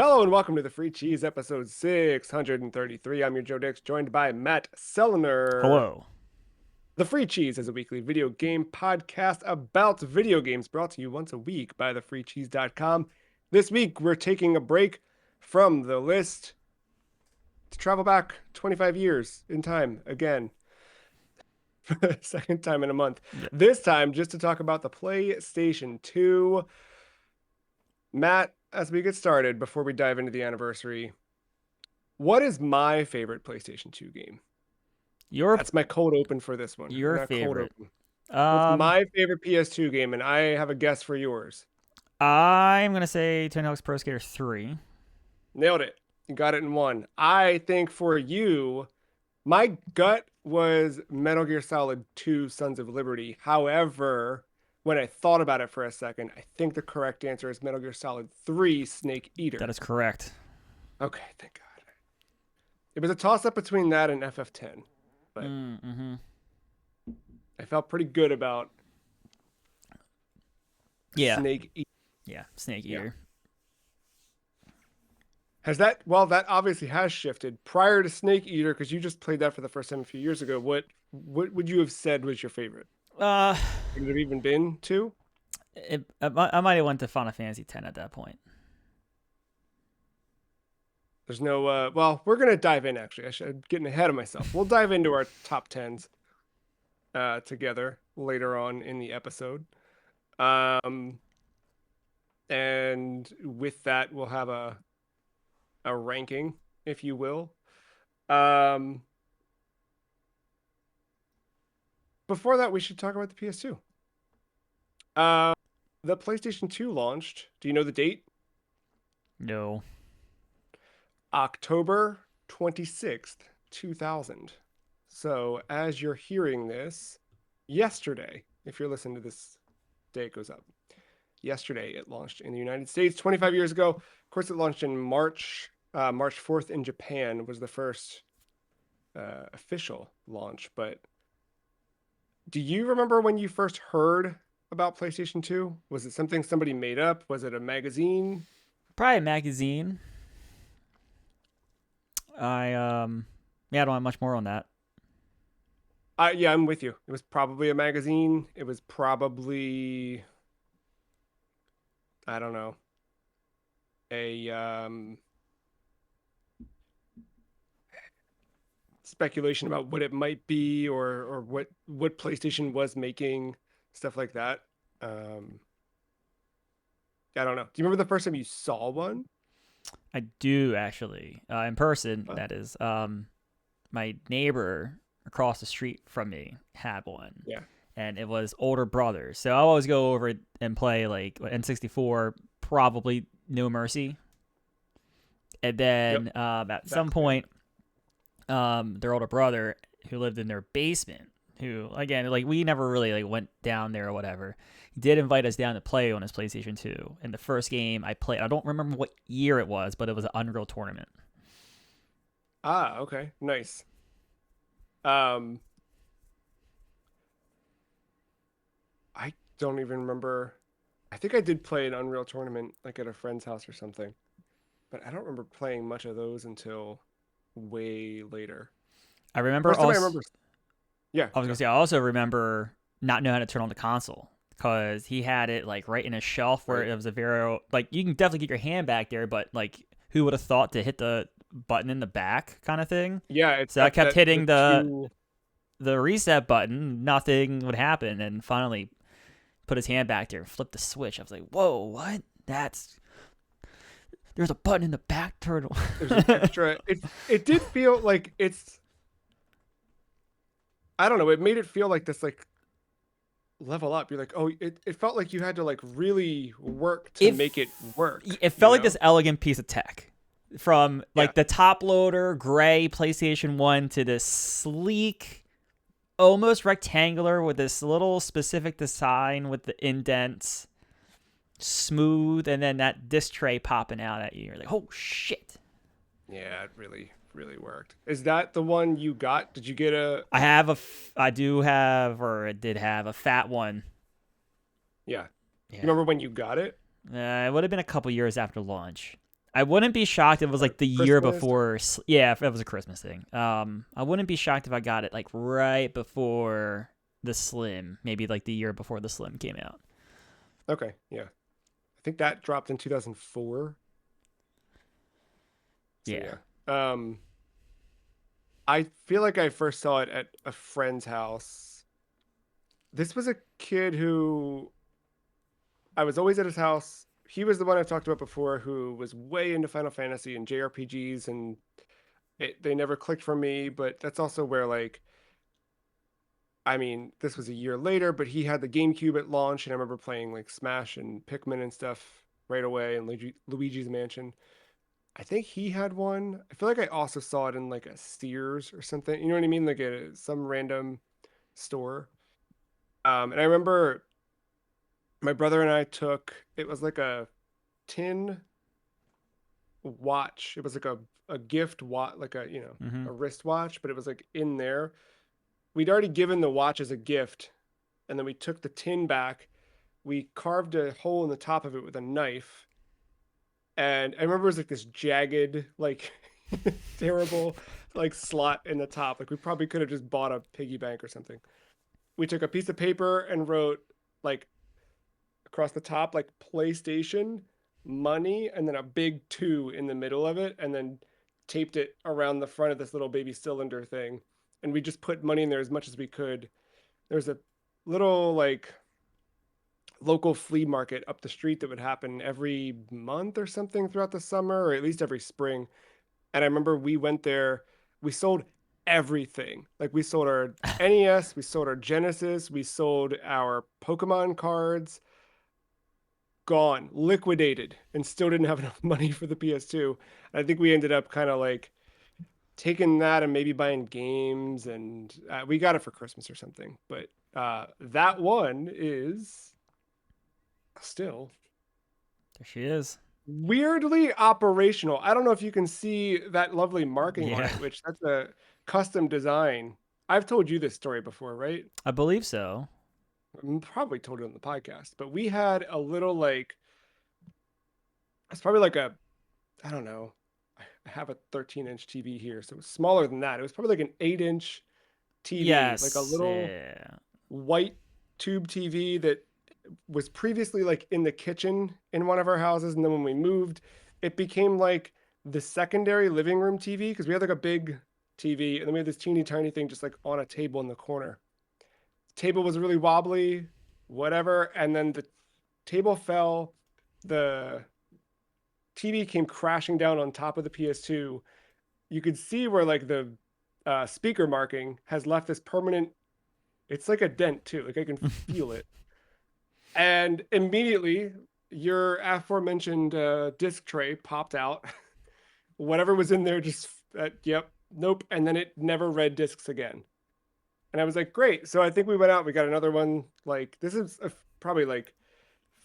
Hello and welcome to the Free Cheese episode 633. I'm your Joe Dix, joined by Matt Sellner. Hello. The Free Cheese is a weekly video game podcast about video games brought to you once a week by thefreecheese.com. This week, we're taking a break from the list to travel back 25 years in time again. For the second time in a month. Yep. This time, just to talk about the PlayStation 2. Matt, as we get started, before we dive into the anniversary, what is my favorite PlayStation 2 game? That's my cold open for this one. Your Not favorite. cold open. What's my favorite PS2 game? And I have a guess for yours. I'm going to say Tony Hawk's Pro Skater 3. Nailed it. You got it in one. I think for you, my gut was Metal Gear Solid 2 Sons of Liberty. However, when I thought about it for a second, I think the correct answer is Metal Gear Solid 3 Snake Eater. That is correct. Okay, thank God. It was a toss-up between that and FF10. But I felt pretty good about Snake Eater. Yeah, Snake Eater. Has that, well, that obviously has shifted. Prior to Snake Eater, because you just played that for the first time a few years ago, what would you have said was your favorite? Would it have even been 2? I might have went to Final Fantasy X at that point. There's no, well, we're going to dive in, actually. I'm getting ahead of myself. We'll dive into our top 10s together later on in the episode. And with that, we'll have a ranking, if you will. Before that, we should talk about the PS2. The PlayStation 2 launched. Do you know the date? No. October 26th, 2000. So as you're hearing this, yesterday, if you're listening to this, day it goes up. Yesterday, it launched in the United States 25 years ago. Of course, it launched in March 4th in Japan was the first official launch. But do you remember when you first heard about PlayStation 2? Was it something somebody made up? Was it a magazine? Probably a magazine. I don't have much more on that. Yeah, I'm with you. It was probably a magazine. It was probably, I don't know, a speculation about what it might be or what PlayStation was making, stuff like that. I don't know. Do you remember the first time you saw one? I do, actually. In person, that is. My neighbor across the street from me had one. Yeah. And it was older brothers. So I always go over and play like N64, probably No Mercy. And then at some point, their older brother who lived in their basement, who, again, like we never really like went down there or whatever, he did invite us down to play on his PlayStation 2. And the first game I played, I don't remember what year it was, but it was an Unreal Tournament. Ah, okay. Nice. I don't even remember. I think I did play an Unreal Tournament like at a friend's house or something, but I don't remember playing much of those until way later. I remember First time I remember. Yeah. I was gonna say I also remember not knowing how to turn on the console because he had it like right in a shelf where it was a very like you can definitely get your hand back there, but like who would have thought to hit the button in the back kind of thing? Yeah. So I kept hitting the reset button, nothing would happen, and finally put his hand back there and flipped the switch. I was like, whoa, what? There's a button in the back turtle. There's an extra. It did feel like it's. I don't know. It made it feel like this like level up. You're like, oh, it felt like you had to like really work to make it work. It felt like this elegant piece of tech. From like the top loader gray PlayStation 1 to this sleek, almost rectangular with this little specific design with the indents, smooth, and then that disc tray popping out at you. You're like, oh shit. Yeah, it really worked. Is that the one you got? Did you get a? I did have a fat one. Yeah. You remember when you got it? It would have been a couple years after launch. I wouldn't be shocked if it was or like the year Christmas? Or... before. Yeah, if it was a Christmas thing. I wouldn't be shocked if I got it like right before the Slim, maybe like the year before the Slim came out. Okay, yeah. I think that dropped in 2004. So Yeah. yeah. I feel like I first saw it at a friend's house. This was a kid who I was always at his house. He was the one I've talked about before who was way into Final Fantasy and JRPGs, and they never clicked for me, but that's also where like I mean, this was a year later, but he had the GameCube at launch, and I remember playing like Smash and Pikmin and stuff right away, and Luigi's Mansion. I think he had one. I feel like I also saw it in like a Sears or something. You know what I mean? Like some random store. And I remember my brother and I took it was like a tin watch. It was like a gift watch, like a Mm-hmm. a wristwatch, but it was like in there. We'd already given the watch as a gift, and then we took the tin back. We carved a hole in the top of it with a knife, and I remember it was like this jagged, like terrible, like slot in the top. Like we probably could have just bought a piggy bank or something. We took a piece of paper and wrote like across the top like PlayStation money and then a big two in the middle of it and then taped it around the front of this little baby cylinder thing. And we just put money in there as much as we could. There's a little like local flea market up the street that would happen every month or something throughout the summer or at least every spring. And I remember we went there, we sold everything. Like we sold our NES, we sold our Genesis, we sold our Pokemon cards, gone, liquidated, and still didn't have enough money for the PS2. And I think we ended up kind of like taking that and maybe buying games, and we got it for Christmas or something. But that one is still There she is. weirdly operational. I don't know if you can see that lovely marking on Yeah, it, which that's a custom design. I've told you this story before, right? I believe so. Probably told it on the podcast, but we had a little like it's probably like a I don't know. I have a 13-inch TV here, so it was smaller than that. It was probably like an 8-inch TV, like a Yes. little Yeah. white tube TV that was previously like in the kitchen in one of our houses, and then when we moved, it became like the secondary living room TV because we had like a big TV, and then we had this teeny tiny thing just like on a table in the corner. The table was really wobbly, whatever, and then the table fell. The TV came crashing down on top of the PS2. You could see where like the speaker marking has left this permanent. It's like a dent too. Like I can feel it. And immediately, your aforementioned disc tray popped out. Whatever was in there just, yep, nope. And then it never read discs again. And I was like, great. So I think we went out, we got another one. Like, this is probably like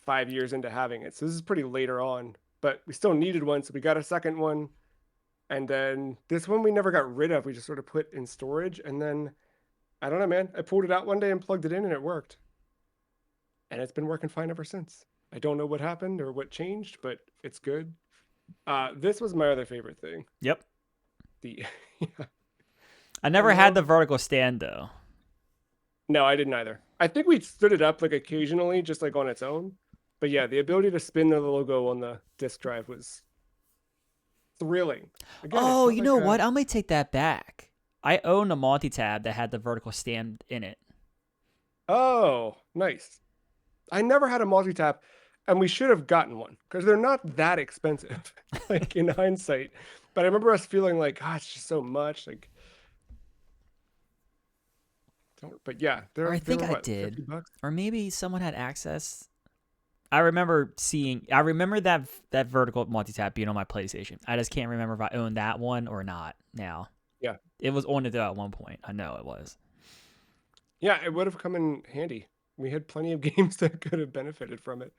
5 years into having it. So this is pretty later on, but we still needed one. So we got a second one. And then this one we never got rid of. We just sort of put in storage. And then I don't know, man. I pulled it out one day and plugged it in and it worked. And it's been working fine ever since. I don't know what happened or what changed, but it's good. This was my other favorite thing. Yep. The I I never had the love. vertical stand though. No, I didn't either. I think we stood it up like occasionally, just like on its own. But yeah, the ability to spin the logo on the disk drive was thrilling. Again, it Oh, felt you like know a what? I'm gonna take that back. I owned a multi-tab that had the vertical stand in it. oh, nice. I never had a multi-tap, and we should have gotten one because they're not that expensive, like in hindsight. But I remember us feeling like, ah, it's just so much. Like, don't. But yeah, Or I they think were I what, did. $50? Or maybe someone had access. I remember that vertical multi-tap being on my PlayStation. I just can't remember if I owned that one or not now. Yeah, It was on it though at one point. I know it was. yeah, it would have come in handy. We had plenty of games that could have benefited from it.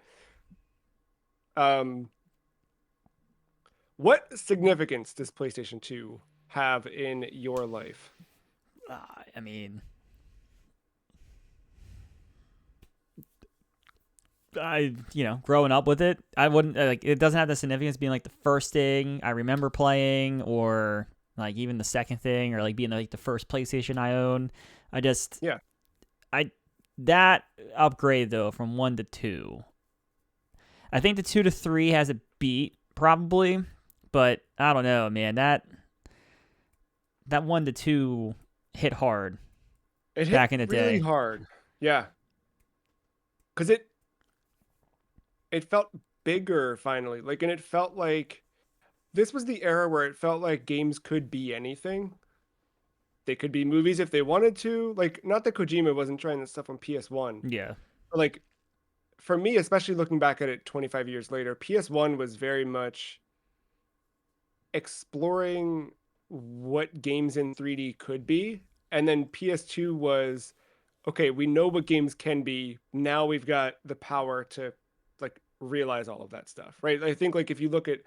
Um, what significance does PlayStation 2 have in your life? I mean, growing up with it, I wouldn't like it doesn't have the significance being like the first thing I remember playing or like even the second thing or like being like the first PlayStation I own. I just Yeah. I that upgrade though from 1 to 2. I think the 2 to 3 has a beat probably, but I don't know, man. That 1 to 2 hit hard It hit back in the really day. hard. Yeah. Cuz it felt bigger finally. Like, and it felt like this was the era where it felt like games could be anything. They could be movies if they wanted to. Like, not that Kojima wasn't trying this stuff on PS1, Yeah. but like for me, especially looking back at it 25 years later, PS1 was very much exploring what games in 3D could be. And then PS2 was, okay, we know what games can be. Now we've got the power to like realize all of that stuff, right? I think like if you look at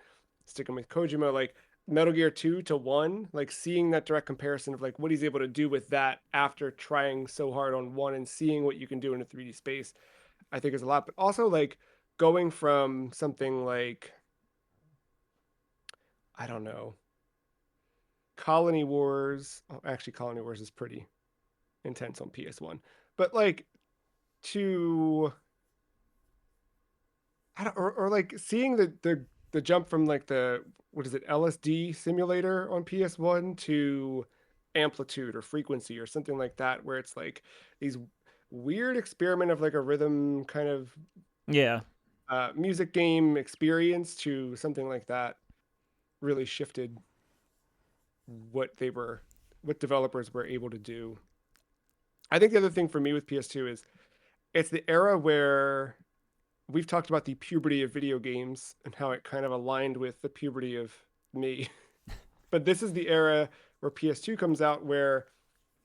sticking with Kojima, like Metal Gear 2 to 1, like seeing that direct comparison of like what he's able to do with that after trying so hard on 1 and seeing what you can do in a 3D space, I think is a lot. But also like going from something like, I don't know, Colony Wars. Oh, actually, Colony Wars is pretty intense on PS1, but like to I don't, or like seeing the jump from like the what is it LSD simulator on PS1 to amplitude or frequency or something like that, where it's like these weird experiment of like a rhythm kind of Yeah. music game experience to something like that really shifted what they were what developers were able to do. I think the other thing for me with PS2 is it's the era where we've talked about the puberty of video games and how it kind of aligned with the puberty of me. But this is the era where PS2 comes out where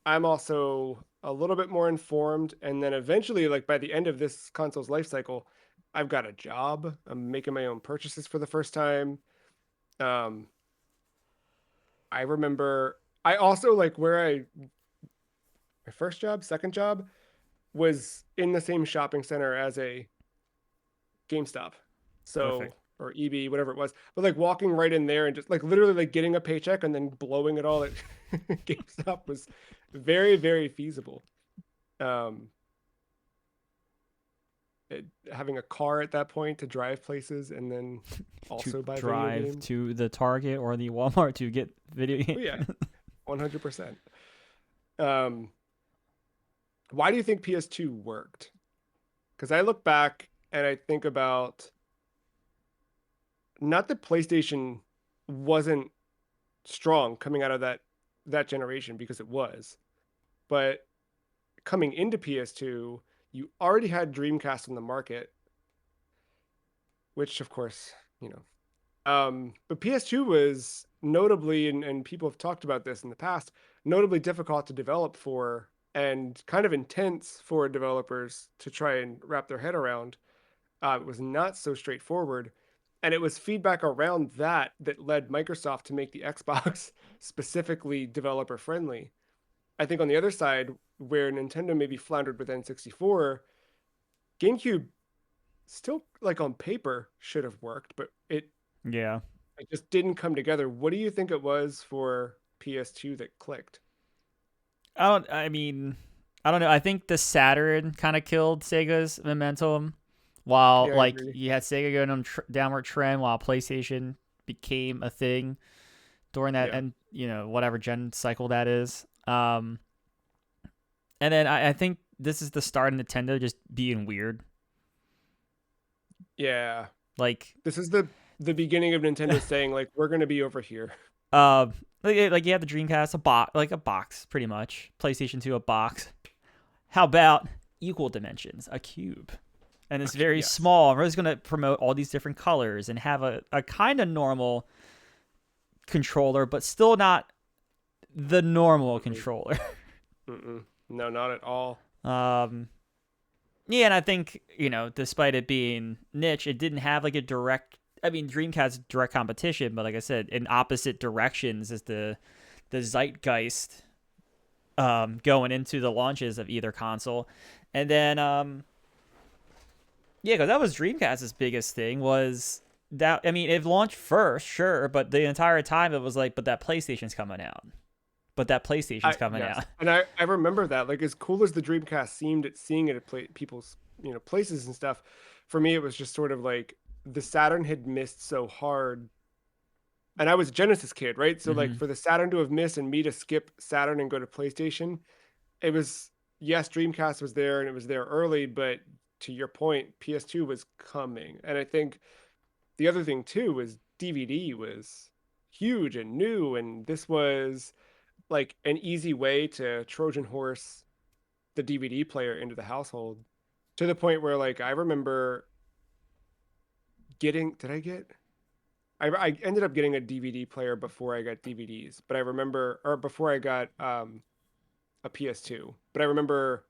I'm also a little bit more informed. And then eventually, like by the end of this console's life cycle, I've got a job. I'm making my own purchases for the first time. Um, I remember I also like where my first job, second job was in the same shopping center as a GameStop. So Perfect. or EB, whatever it was. But like walking right in there and just like literally like getting a paycheck and then blowing it all at GameStop was very, very feasible. Um, Having a car at that point to drive places and then To also buy video drive games. to the Target or the Walmart to get video Oh games. yeah, 100%. Um, why do you think PS2 worked? Because I look back and I think about not that PlayStation wasn't strong coming out of that generation because it was. But coming into PS2, you already had Dreamcast on the market, which of course, you know. But PS2 was notably, and people have talked about this in the past, notably difficult to develop for and kind of intense for developers to try and wrap their head around. It was not so straightforward. And it was feedback around that that led Microsoft to make the Xbox specifically developer friendly. I think on the other side, where Nintendo maybe floundered with N64, GameCube still, like on paper, should have worked, but Yeah. it just didn't come together. What do you think it was for PS2 that clicked? I mean, I don't know. I think the Saturn kind of killed Sega's momentum, while Yeah, I like agree. you had Sega going on downward trend, while PlayStation became a thing during that Yeah. and whatever gen cycle that is. And then I think this is the start of Nintendo just being weird. Yeah. Like, This is the beginning of Nintendo saying like we're going to be over here. uh, like you have the Dreamcast, a box, pretty much. PlayStation 2, a box. How about equal dimensions, a cube? And it's Okay, very yes. small. We're just going to promote all these different colors and have a kind of normal controller, but still not the normal Mm-mm. controller. Mm-mm. No, not at all. um, yeah, and I think, despite it being niche, it didn't have like a direct. I mean, Dreamcast direct competition, but like I said, in opposite directions is the zeitgeist going into the launches of either console. And then Yeah, because that was Dreamcast's biggest thing was that. I mean, it launched first, sure, but the entire time it was like, but that PlayStation's coming out. But that PlayStation's I coming yes, out. and I remember that. Like as cool as the Dreamcast seemed at seeing it at people's places and stuff, for me it was just sort of like the Saturn had missed so hard, and I was a Genesis kid, right? So like Mm-hmm. for the Saturn to have missed and me to skip Saturn and go to PlayStation, it was yes, Dreamcast was there and it was there early, but to your point, PS2 was coming, and I think the other thing too was DVD was huge and new, and this was like an easy way to Trojan horse the DVD player into the household to the point where like I remember getting did I get I ended up getting a DVD player before I got DVDs, but I remember or before I got a PS2. But I remember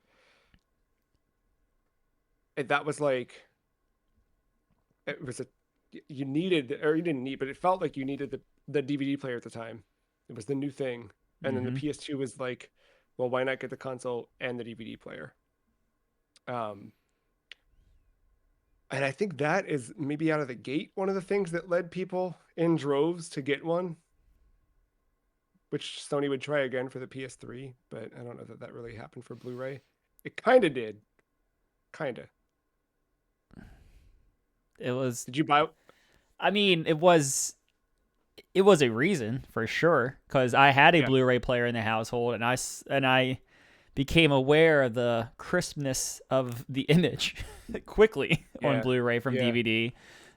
that was like it was a you needed or you didn't need, but it felt like you needed the DVD player at the time. It was the new thing. And then the Mm-hmm. PS2 was like, well, why not get the console and the DVD player? Um, and I think that is maybe out of the gate one of the things that led people in droves to get one, which Sony would try again for the PS3, but I don't know that that really happened for Blu-ray. It kind of did, kind of. It was. Did you buy? I mean, it was a reason for sure because I had a Yeah, Blu-ray player in the household, and I became aware of the crispness of the image quickly on yeah, Blu-ray from yeah, DVD.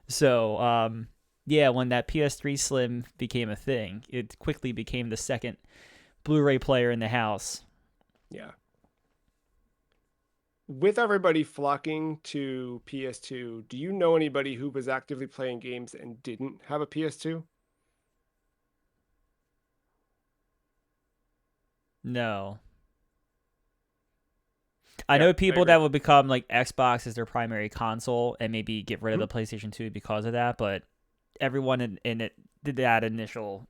So, yeah, when that PS3 Slim became a thing, it quickly became the second Blu-ray player in the house. yeah. With everybody flocking to PS2, do you know anybody who was actively playing games and didn't have a PS2? No, I Yeah, know I people agree. that would become like Xbox as their primary console and maybe get rid of Mhm. the PlayStation 2 because of that, but everyone in it did that initial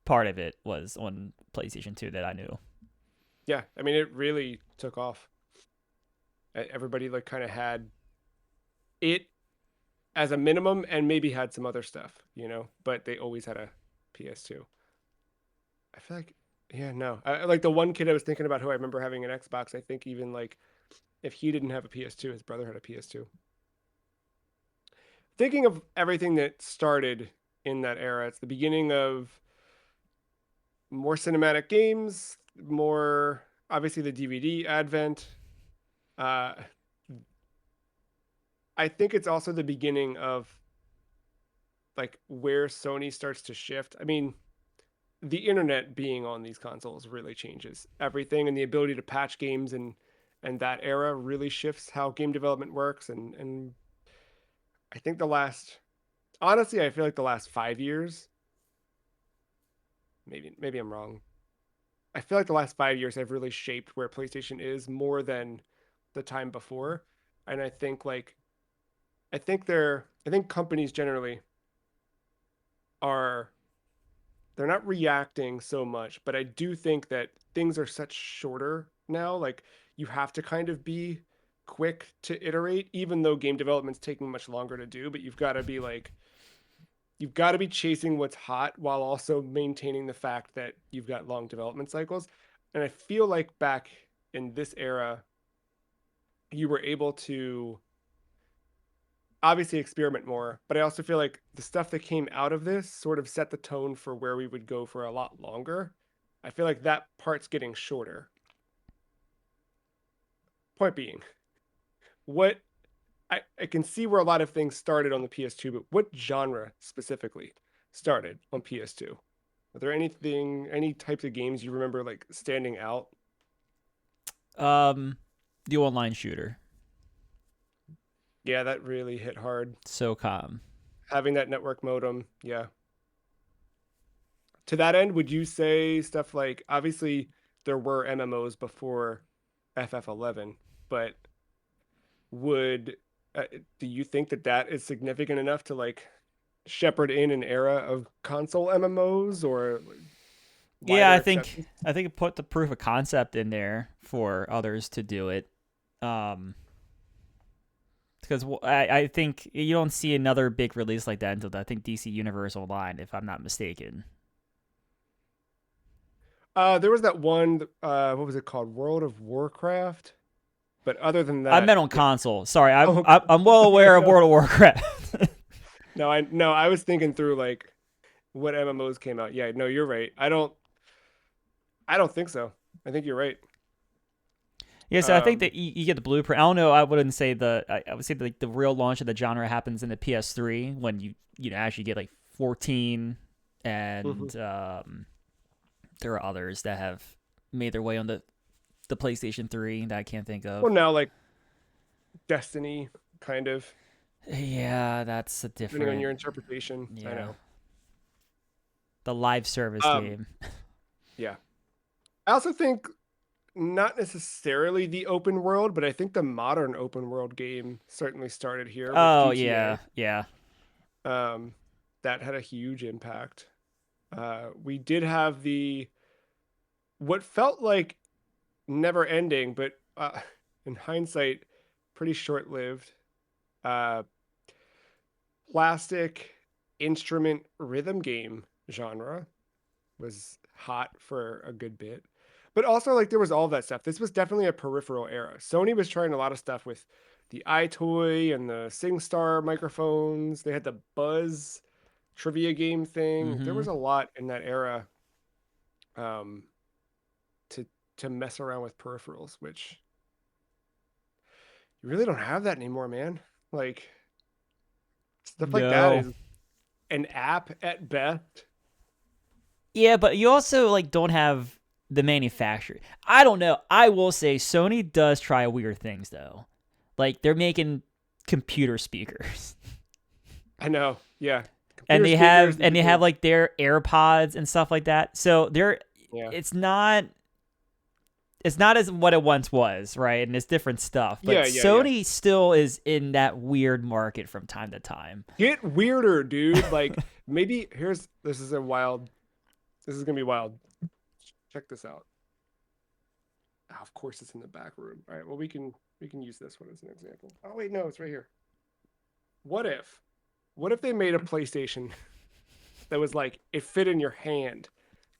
part of it was on PlayStation 2 that I knew. Yeah, I mean, it really took off. Everybody like kind of had it as a minimum and maybe had some other stuff, but they always had a PS2. I feel like, yeah, no. Like the one kid I was thinking about who I remember having an Xbox, I think even like if he didn't have a PS2, his brother had a PS2. Thinking of everything that started in that era, it's the beginning of more cinematic games, more obviously the DVD advent. Uh, I think it's also the beginning of like where Sony starts to shift. I mean, the internet being on these consoles really changes everything, and the ability to patch games and that era really shifts how game development works. And I think the last honestly, I feel like the last 5 years, maybe I'm wrong. I feel like the last 5 years have really shaped where PlayStation is more than the time before. And I think like I think companies generally are they're not reacting so much, but I do think that things are such shorter now. Like you have to kind of be quick to iterate, even though game development's taking much longer to do, but you've got to be chasing what's hot while also maintaining the fact that you've got long development cycles. And I feel like back in this era, you were able to obviously experiment more, but I also feel like the stuff that came out of this sort of set the tone for where we would go for a lot longer. I feel like that part's getting shorter. Point being, what I can see where a lot of things started on the PS2, but what genre specifically started on PS2? Are there any types of games you remember like standing out? Um, the online shooter, Yeah, that really hit hard. SOCOM. Having that network modem, yeah. To that end, would you say stuff like obviously there were MMOs before FF11, but would do you think that that is significant enough to like shepherd in an era of console MMOs or Yeah, wider I think acceptance? I think it put the proof of concept in there for others to do it. Um, Because I think you don't see another big release like that until I think DC Universe Online, if I'm not mistaken. There was that one. What was it called? World of Warcraft. But other than I that, meant on yeah. console. Sorry, I'm Oh, I'm well yeah, aware of no, World of Warcraft. no. I was thinking through like what MMOs came out. Yeah, no, you're right. I don't think so. I think you're right. Yeah, so I think Um, that you get the blueprint. I don't know. I wouldn't say I would say like the real launch of the genre happens in the PS3 when you know actually get like 14, mhm. and there are others that have made their way on the PlayStation 3 that I can't think of. Well, now like Destiny, kind of, Yeah, that's a depending on different. your interpretation. I Yeah, know. the live service Um, game. yeah. I also think not necessarily the open world, but I think the modern open world game certainly started here with Oh GTA. yeah, yeah. Um, that had a huge impact. We did have the what felt like never ending, but in hindsight, pretty short lived. Uh, plastic instrument rhythm game genre was hot for a good bit. But also, like, there was all that stuff. This was definitely a peripheral era. Sony was trying a lot of stuff with the iToy and the SingStar microphones. They had the Buzz trivia game thing. There Mm-hmm. was a lot in that era um, to mess around with peripherals, which you really don't have that anymore, man. Like stuff like that No. is an app at best. Yeah, but you also like don't have the manufacturer. I don't know. I will say Sony does try weird things though. Like they're making computer speakers. I know. Yeah. And Computer they speakers, have they did the like their AirPods and stuff like that. So they're yeah. it's not it's not as what it once was, right? And it's different stuff. But Yeah. Sony still is in that weird market from time to time. Get weirder, dude. Like maybe this is gonna be wild. Check this out. Oh, of course it's in the back room. All right, well we can use this one as an example. Oh wait, no, it's right here. What if? What if they made a PlayStation that was like it fit in your hand?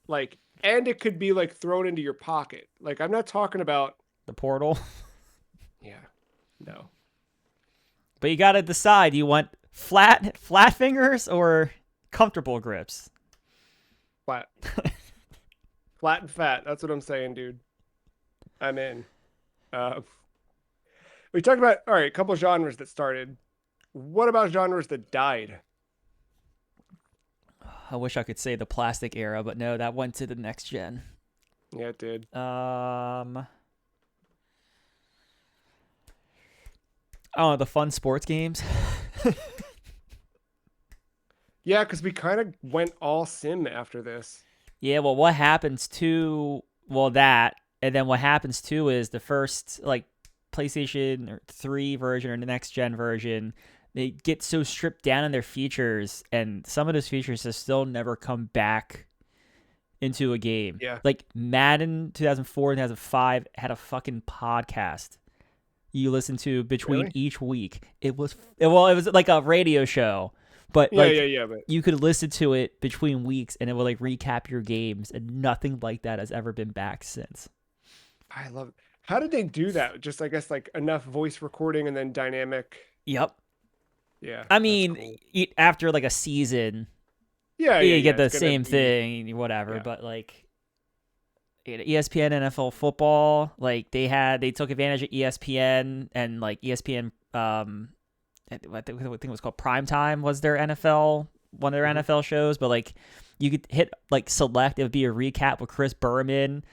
Like and it could be like thrown into your pocket. Like I'm not talking about The Portal. yeah. No. But you got to decide, you want flat fingers or comfortable grips? Flat. Flat and fat. That's what I'm saying, dude. I'm in. Uh we talked about all right, a couple genres that started. What about genres that died? I wish I could say the plastic era, but no, that went to the next gen. Yeah, it did. Oh, the fun sports games. Yeah, because we kind of went all sim after this. Yeah, well, what happens to that, and then what happens too is the first like PlayStation or 3 version or the next gen version, they get so stripped down in their features, and some of those features have still never come back into a game. Yeah. Like Madden 2004 and 2005 had a fucking podcast you listen to between Really? each week. It was like a radio show, but like Yeah. But you could listen to it between weeks and it would like recap your games, and nothing like that has ever been back since. I love it. How did they do that? Just, I guess, like enough voice recording and then dynamic. Yep. Yeah, I that's mean, cool. after like a season, you Yeah. get the It's gonna same be, thing, whatever. yeah. But like ESPN NFL football, like they took advantage of ESPN, and like ESPN I think it was called Primetime was their NFL one of their Hmm. NFL shows, but like you could hit like select, it would be a recap with Chris Berman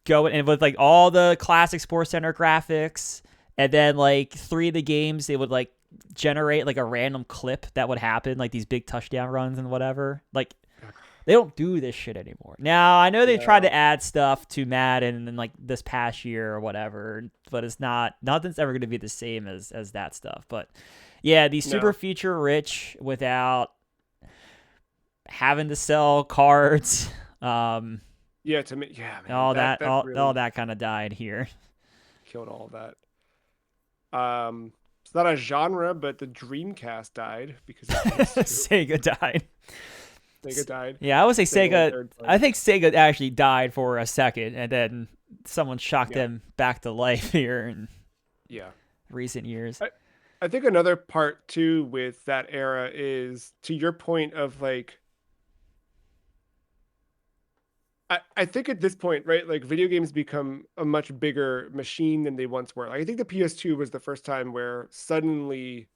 going and with like all the classic Sports Center graphics, and then like three of the games they would like generate like a random clip that would happen, like these big touchdown runs and whatever. Like they don't do this shit anymore. Now I know they tried to No, add stuff to Madden and like this past year or whatever, but it's nothing's ever going to be the same as that stuff. But yeah, these super no. feature rich without having to sell cards. Yeah, to me, yeah, man. All that That all really that kind of died here. killed all that. Um, It's not a genre, but the Dreamcast died because of PS2. Sega died. Sega died. Yeah, I would say Sega went Sega. third I place. think Sega actually died for a second, and then someone shocked Yeah, them back to life here in yeah. recent years. I think another part too with that era is to your point of like I think at this point, right, like video games become a much bigger machine than they once were. Like, I think the PS2 was the first time where suddenly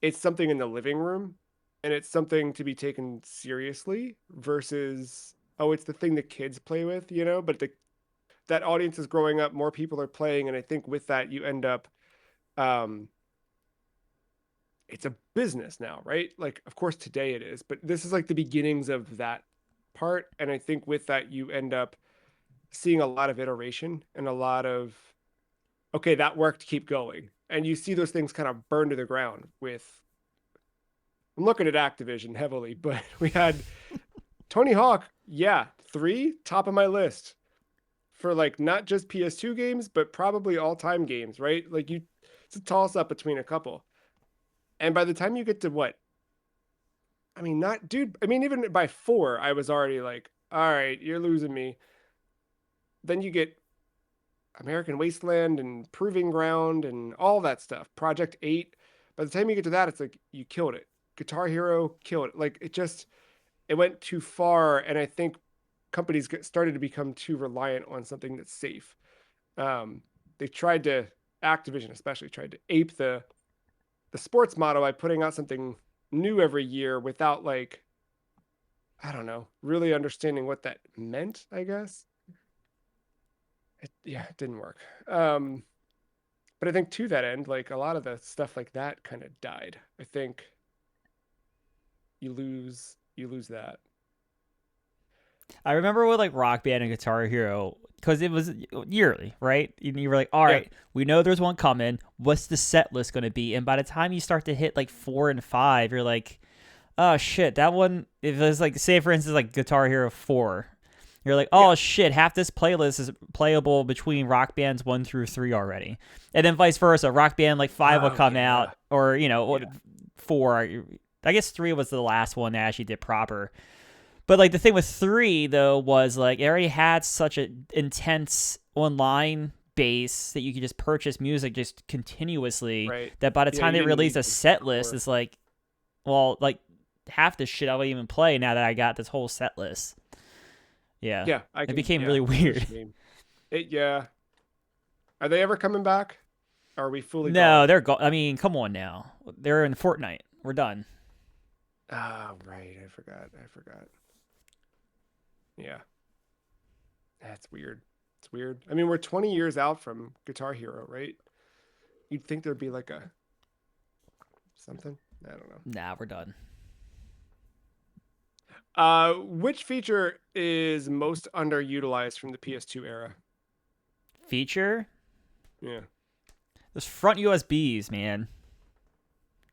it's something in the living room and it's something to be taken seriously versus oh, it's the thing the kids play with, you know, but the that audience is growing up, more people are playing, and I think with that you end up um it's a business now, right? Like, of course, today it is, but this is like the beginnings of that part. And I think with that, you end up seeing a lot of iteration and a lot of, okay, that worked, keep going. And you see those things kind of burn to the ground with, I'm looking at Activision heavily, but we had Tony Hawk, yeah, 3, top of my list for like not just PS2 games, but probably all time games, right? Like, it's a toss up between a couple. And by the time you get to what, I mean, not, dude. I mean, even by 4, I was already like, all right, you're losing me. Then you get American Wasteland and Proving Ground and all that stuff. Project 8. By the time you get to that, it's like you killed it. Guitar Hero killed it. Like it went too far. And I think companies started to become too reliant on something that's safe. Um, they tried to, Activision especially, tried to ape the sports model by putting out something new every year without like I don't know, really understanding what that meant, I guess. Yeah, it didn't work. But I think to that end, like a lot of the stuff like that kind of died. I think you lose that. I remember with like Rock Band and Guitar Hero because it was yearly, right? And you were like, all Yeah. right, we know there's one coming. What's the set list going to be? And by the time you start to hit like 4 and 5, you're like, oh shit, that one. If it was like, say for instance, like Guitar Hero 4, you're like, Yeah. oh shit, half this playlist is playable between Rock Bands 1 through 3 already, and then vice versa. Rock Band like 5 will Oh come out, yeah. or you know, Yeah. 4. I guess 3 was the last one that actually did proper. But like the thing with 3 though was like it already had such an intense online base that you could just purchase music just continuously Right. that by the Yeah, time you they didn't release need a the set list, core. it's like, well, like half this shit I would even play now that I got this whole set list. Yeah, Yeah, it became yeah, really I know what weird. you mean. Yeah. Are they ever coming back? Or are we fully No, gone? they're I mean, come on now, they're in Fortnite. We're done. Ah, right. I forgot. I forgot. Yeah. That's weird. It's weird. I mean, we're 20 years out from Guitar Hero, right? You'd think there'd be like a something. I don't know. Nah, we're done. Which feature is most underutilized from the PS2 era? Feature Yeah. those front USBs, man.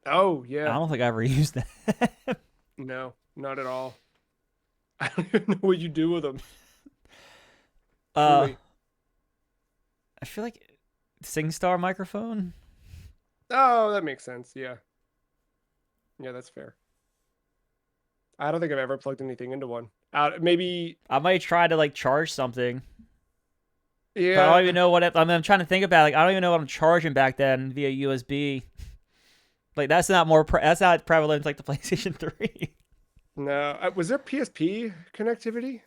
Oh, I yeah. don't think I ever used that. No, not at all. I don't even know what you do with them. uh, Truly. I feel like SingStar microphone. Oh, that makes sense. Yeah. Yeah, that's fair. I don't think I've ever plugged anything into one. Maybe. I might try to like charge something, but I don't even Yeah. know what I'm trying to think about. Like I don't even know what I'm charging back then via USB. Like that's not that's not prevalent like the PlayStation 3. No. Was there PSP connectivity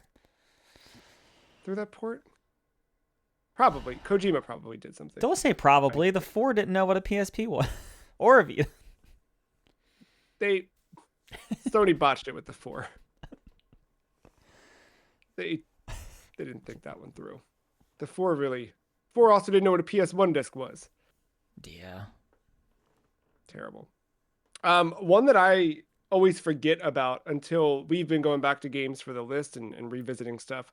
through that port? Probably. Kojima probably did something. Don't say I probably. The 4 didn't know what a PSP was or a Vita. they Sony botched it with the 4. They they didn't think that one through. The 4 also didn't know what a PS1 disc was. Yeah. Terrible. One that I always forget about until we've been going back to games for the list and revisiting stuff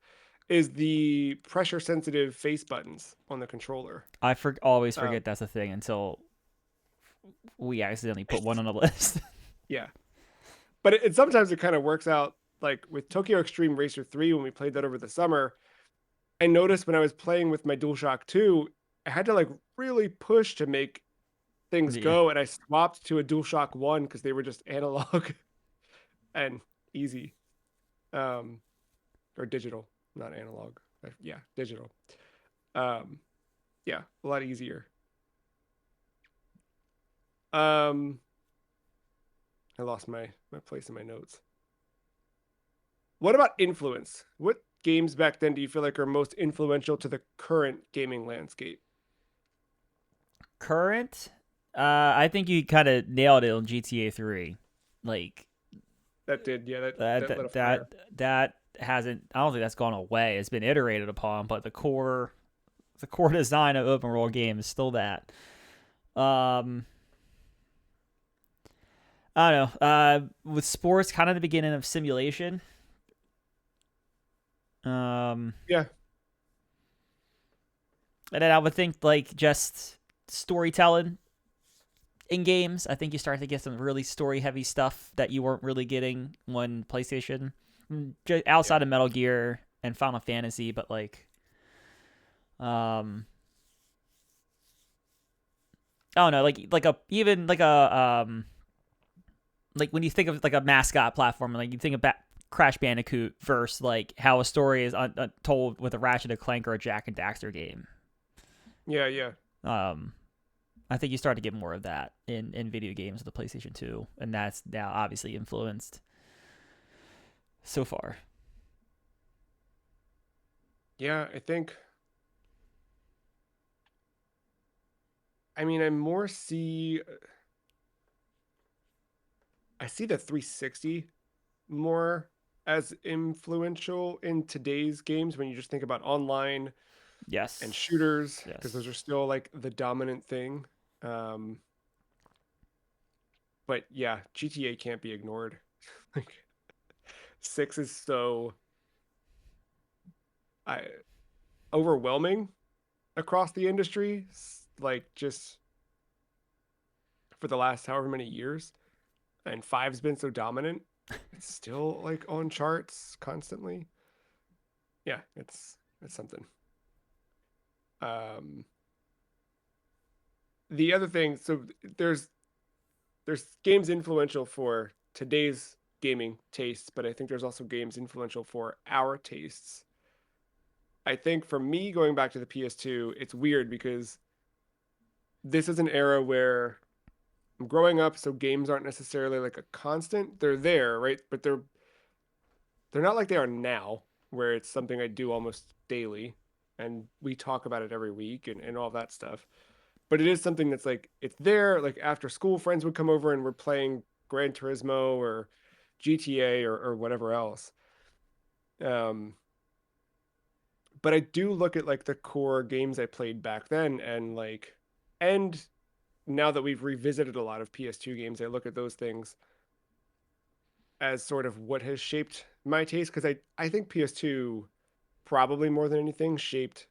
is the pressure sensitive face buttons on the controller. I always Um, forget that's a thing until we accidentally put one on the list. yeah, but sometimes it kind of works out. Like with Tokyo Extreme Racer 3, when we played that over the summer, I noticed when I was playing with my DualShock 2, I had to like really push to make things Yeah. go, and I swapped to a DualShock 1 because they were just analog and easy. Um, or digital, not analog. Yeah, digital. Um, yeah, a lot easier. Um, I lost my place in my notes. What about influence? What games back then do you feel like are most influential to the current gaming landscape? Current, I think you kind of nailed it on GTA 3. Like That did, yeah, that that lit a that fire. that that hasn't. I don't think that's gone away. It's been iterated upon, but the core design of open world game is still that. Um, I don't know. With sports, kind of the beginning of simulation. Um, Yeah, and then I would think like just storytelling in games. I think you start to get some really story heavy stuff that you weren't really getting when PlayStation, just yeah, outside of Metal Gear and Final Fantasy, but um, I don't know, like a even like when you think of like a mascot platform, like you think about Crash Bandicoot versus like how a story is told with a Ratchet and Clank or a Jack and Daxter game. yeah, yeah, Um, I think you start to get more of that in video games with the PlayStation 2, and that's now obviously influenced so far. yeah. I think. I mean, I see the 360 more as influential in today's games when you just think about online and Yes. shooters because those Yes. are still like the dominant thing. Um, but yeah, GTA can't be ignored. Like 6 is so I overwhelming across the industry, like just for the last however many years, and five's been so dominant. It's still like on charts constantly. Yeah, it's something. Um, the other thing, so there's there's games influential for today's gaming tastes, but I think there's also games influential for our tastes. I think for me, going back to the PS2, it's weird because this is an era where I'm growing up, so games aren't necessarily like a constant. They're there, right? But they're not like they are now, where it's something I do almost daily, and we talk about it every week and all that stuff. But it is something that's like it's there. Like after school, friends would come over and we're playing Gran Turismo or GTA or whatever else. Um, but I do look at like the core games I played back then, and now that we've revisited a lot of PS2 games, I look at those things as sort of what has shaped my taste because I think PS2 probably more than anything shaped.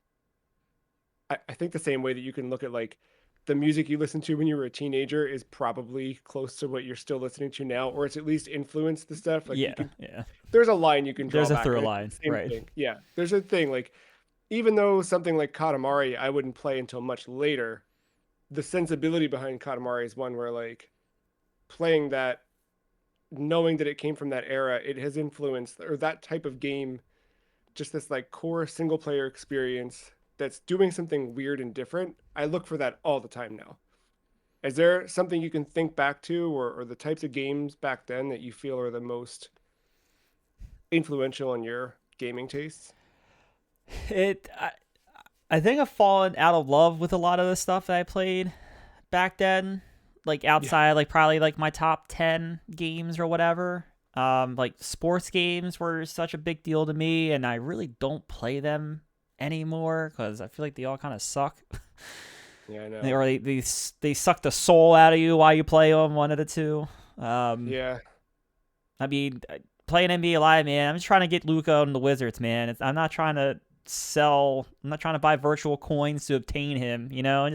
I think the same way that you can look at like the music you listened to when you were a teenager is probably close to what you're still listening to now, or it's at least influenced the stuff. Like you Yeah. can, Yeah. there's a line you can draw There's a back, through and it's line, the same right? thing. Yeah, there's a thing like even though something like Katamari I wouldn't play until much later, the sensibility behind Katamari is one where like playing that, knowing that it came from that era, it has influenced or that type of game, just this like core single player experience that's doing something weird and different. I look for that all the time now. Is there something you can think back to or the types of games back then that you feel are the most influential in your gaming tastes? It. I think I've fallen out of love with a lot of the stuff that I played back then. Like Yeah. outside, like probably like my top 10 games or whatever. Like sports games were such a big deal to me, and I really don't play them anymore because I feel like they all kind of suck. Yeah, I They, know. or they suck the soul out of you while you play them one at a two. Um, Yeah. I mean, playing NBA Live, man. I'm just trying to get Luca and the Wizards, man. I'm not trying to sell. I'm not trying to buy virtual coins to obtain him. I'm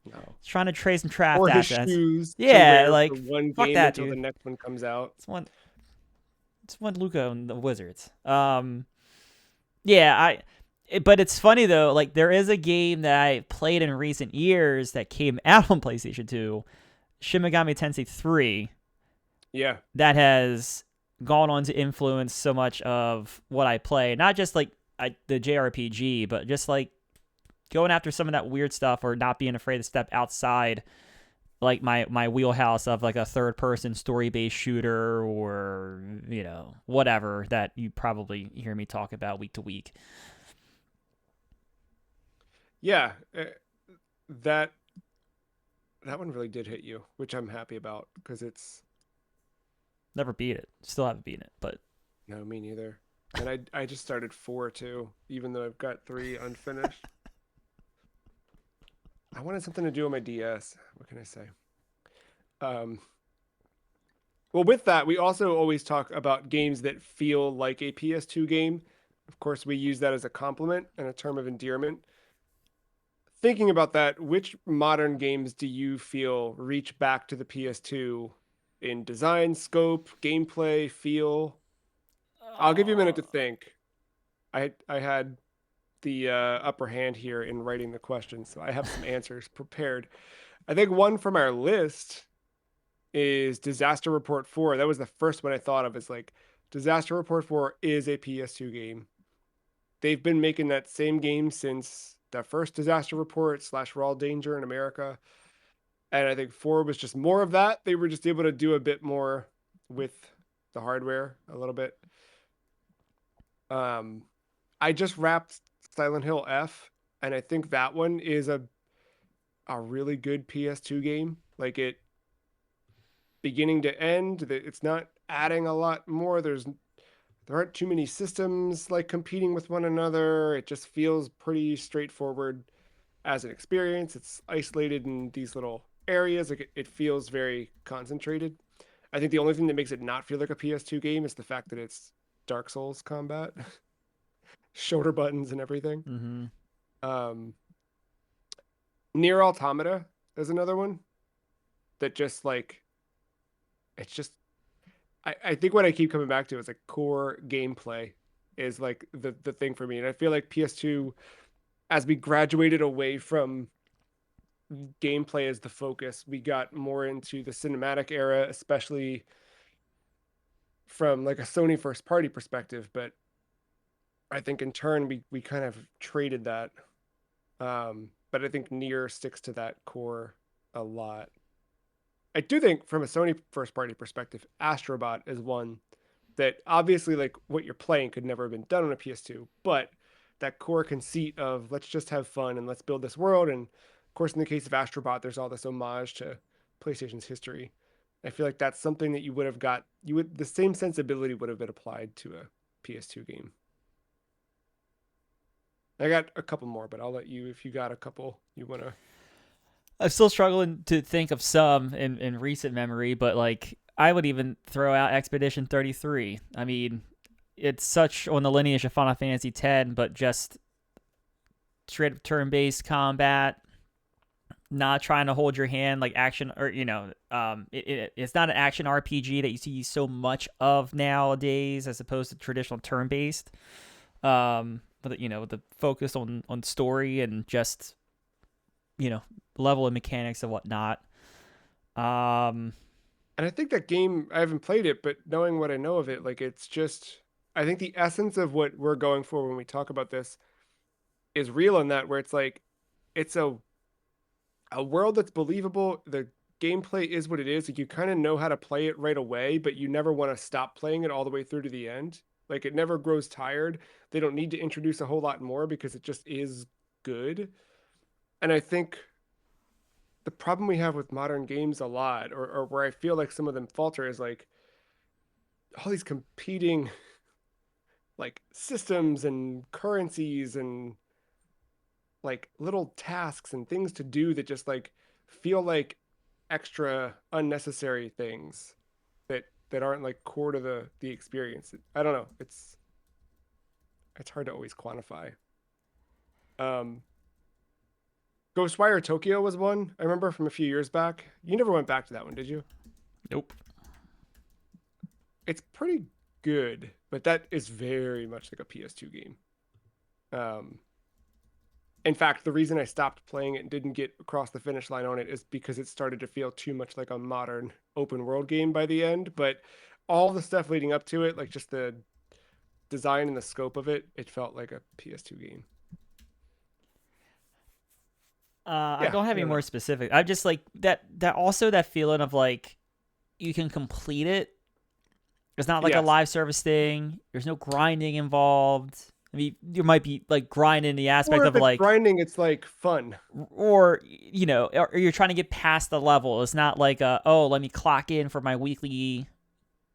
No. just trying to trade some draft Or his assets. shoes to Yeah, wear for like one fuck game that, until the dude. next one comes out. It's one. It's one Luca and the Wizards. Yeah, But it's funny though. Like there is a game that I played in recent years that came out on PlayStation 2, Shin Megami Tensei 3, Yeah. that has gone on to influence so much of what I play. Not just like the JRPG, but just like going after some of that weird stuff or not being afraid to step outside like my wheelhouse of like a third person story based shooter or whatever that you probably hear me talk about week to week. Yeah. That that one really did hit you, which I'm happy about because it's Never beat it. Still haven't beaten it, but no, me neither. And I just started 4 too, even though I've got 3 unfinished. I wanted something to do on my DS. What can I say? Um, well, with that, we also always talk about games that feel like a PS2 game. Of course, we use that as a compliment and a term of endearment. Thinking about that, which modern games do you feel reach back to the PS2 in design, scope, gameplay, feel? I'll give you a minute to think. I had the upper hand here in writing the question, so I have some answers prepared. I think one from our list is Disaster Report 4. That was the first one I thought of. Is like Disaster Report 4 is a PS2 game. They've been making that same game since the first Disaster Report slash Raw Danger in America. And I think 4 was just more of that. They were just able to do a bit more with the hardware a little bit. Um, I just wrapped Silent Hill F, and I think that one is a really good PS2 game. Like it beginning to end, it's not adding a lot more. There aren't too many systems like competing with one another. It just feels pretty straightforward as an experience. It's isolated in these little areas. Like it feels very concentrated. I think the only thing that makes it not feel like a PS2 game is the fact that it's Dark Souls combat, shoulder buttons and everything. mm-hmm. Um, Near Automata is another one that just like it's just I think what I keep coming back to is like core gameplay is like the thing for me. And I feel like PS2, as we graduated away from gameplay as the focus, we got more into the cinematic era, especially from like a Sony first party perspective. But I think in turn we kind of traded that. But I think Nier sticks to that core a lot. I do think from a Sony first party perspective, Astrobot is one that obviously like what you're playing could never have been done on a PS2, but that core conceit of let's just have fun and let's build this world. And of course, in the case of Astrobot, there's all this homage to PlayStation's history. I feel like that's something that you would have got, you would, the same sensibility would have been applied to a PS2 game. I got a couple more, but I'll let you, if you got a couple you want to. I'm still struggling to think of some in recent memory, but like I would even throw out Expedition 33. I mean, it's such on the lineage of Final Fantasy X, but just straight up turn based combat, not trying to hold your hand like action or it's not an action RPG that you see so much of nowadays as opposed to traditional turn based. But with the focus on story and just level and mechanics and whatnot. Um, And I think that game, I haven't played it, but knowing what I know of it, like it's just, I think the essence of what we're going for when we talk about this is real in that, where it's like, it's a world that's believable. The gameplay is what it is. Like you kind of know how to play it right away, but you never want to stop playing it all the way through to the end. Like it never grows tired. They don't need to introduce a whole lot more because it just is good. And I think the problem we have with modern games a lot, or where I feel like some of them falter, is like all these competing like systems and currencies and like little tasks and things to do that just like feel like extra unnecessary things that aren't like core to the experience. I don't know. It's hard to always quantify. Um Ghostwire Tokyo was one I remember from a few years back. You never went back to that one, did you? nope. It's pretty good, but that is very much like a PS2 game. Um, in fact, the reason I stopped playing it and didn't get across the finish line on it is because it started to feel too much like a modern open world game by the end. But all the stuff leading up to it, like just the design and the scope of it, it felt like a PS2 game. I Yeah, don't have I any don't more know. specific. I just like that also that feeling of like you can complete it. It's not like a Yes. live service thing. There's no grinding involved. I mean, you might be like grinding the Or aspect if of it's like, grinding, it's like fun. or or you're trying to get past the level. It's not like oh, let me clock in for my weekly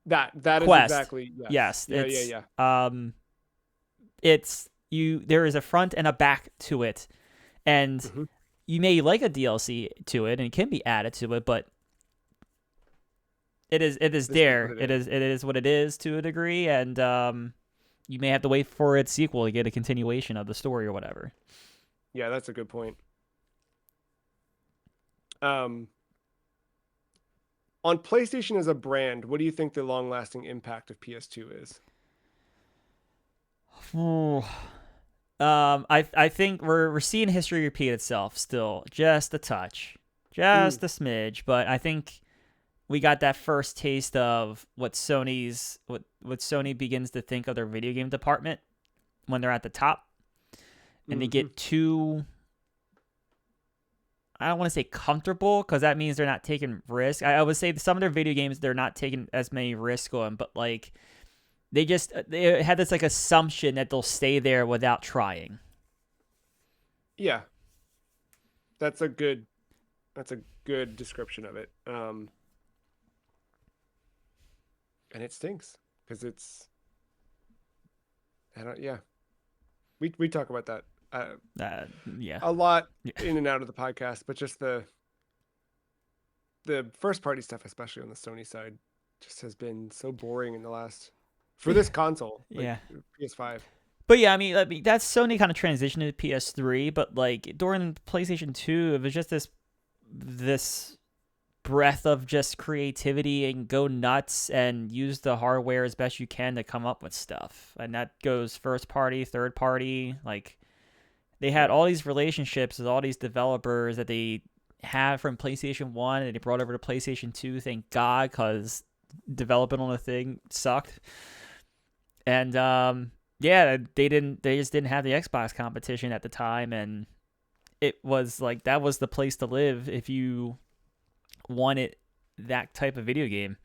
That is quest. exactly yes. Yes, Yeah, yeah, yeah. it's you. There is a front and a back to it, and Hmm. you may like a DLC to it, and it can be added to it, but it is This is what there. it It is. is what it is to a degree, and you may have to wait for its sequel to get a continuation of the story or whatever. Yeah, that's a good point. Um, on PlayStation as a brand, what do you think the long-lasting impact of PS2 is? Ooh. I think we're seeing history repeat itself still, just a touch, Mm, just a smidge, but I think we got that first taste of what Sony begins to think of their video game department when they're at the top and they hmm. get too, I don't want to say comfortable because that means they're not taking risks. I would say some of their video games they're not taking as many risks on, but like they had this like assumption that they'll stay there without trying. Yeah, that's a good that's a good description of it. And it stinks because it's I don't yeah. We talk about that Uh, yeah. a lot Yeah. in and out of the podcast, but just the first party stuff, especially on the Sony side, just has been so boring in the last for this console, like Yeah. PS5. But yeah, I mean that's Sony kind of transitioned to PS3, but like during PlayStation 2, it was just this breath of just creativity and go nuts and use the hardware as best you can to come up with stuff. And that goes first party, third party. Like they had Yeah. all these relationships with all these developers that they had from PlayStation 1 and they brought over to PlayStation 2, thank God, because developing on the thing sucked. And yeah, they just didn't have the Xbox competition at the time, and it was like that was the place to live if you wanted that type of video game.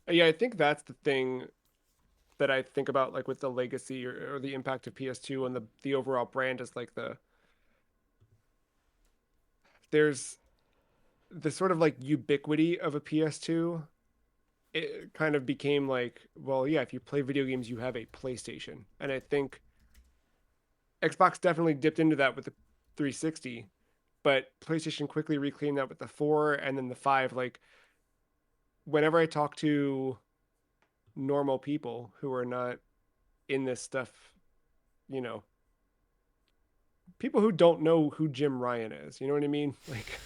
Yeah, I think that's the thing that I think about like with the legacy or the impact of PS2 on the overall brand is like there's the sort of like ubiquity of a PS2. It kind of became like, well, yeah, if you play video games, you have a PlayStation. And I think Xbox definitely dipped into that with the 360, but PlayStation quickly reclaimed that with the 4 and then the 5. Like whenever I talk to normal people who are not in this stuff, you know, people who don't know who Jim Ryan is, you know what I mean? Like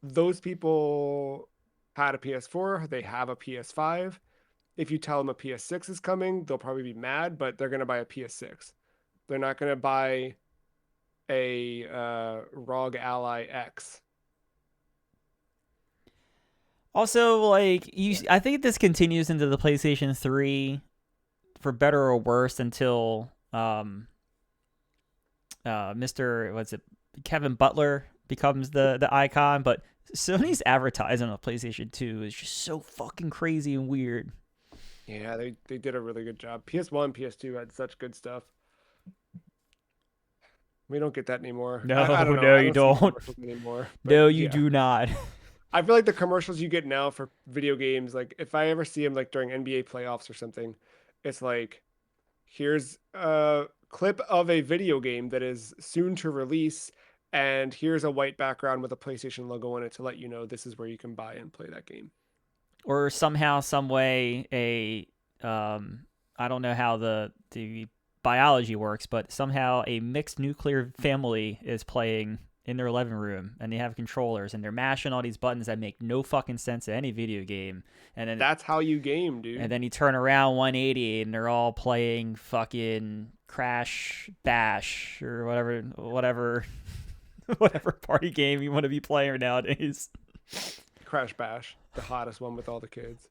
those people had a PS4, they have a PS5. If you tell them a PS6 is coming, they'll probably be mad, but they're going to buy a PS6. They're not going to buy a ROG Ally X. Also, like Yeah. I think this continues into the PlayStation 3 for better or worse until Mr. What's it, Kevin Butler becomes the icon, but Sony's advertising on PlayStation 2 is just so fucking crazy and weird. Yeah, they did a really good job. PS1, PS2 had such good stuff. We don't get that anymore. I No, don't know. no, I you don't see don't. commercials anymore. But No, you yeah, do not. I feel like the commercials you get now for video games, like if I ever see them like during NBA playoffs or something, it's like here's a clip of a video game that is soon to release, and here's a white background with a PlayStation logo on it to let you know this is where you can buy and play that game. Or somehow, some way, a I don't know how the biology works, but somehow a mixed nuclear family is playing in their living room, and they have controllers, and they're mashing all these buttons that make no fucking sense in any video game, and then That's how you game, and dude. then you turn around 180, and they're all playing fucking Crash Bash or whatever party game you want to be playing nowadays. Crash Bash, the hottest one with all the kids.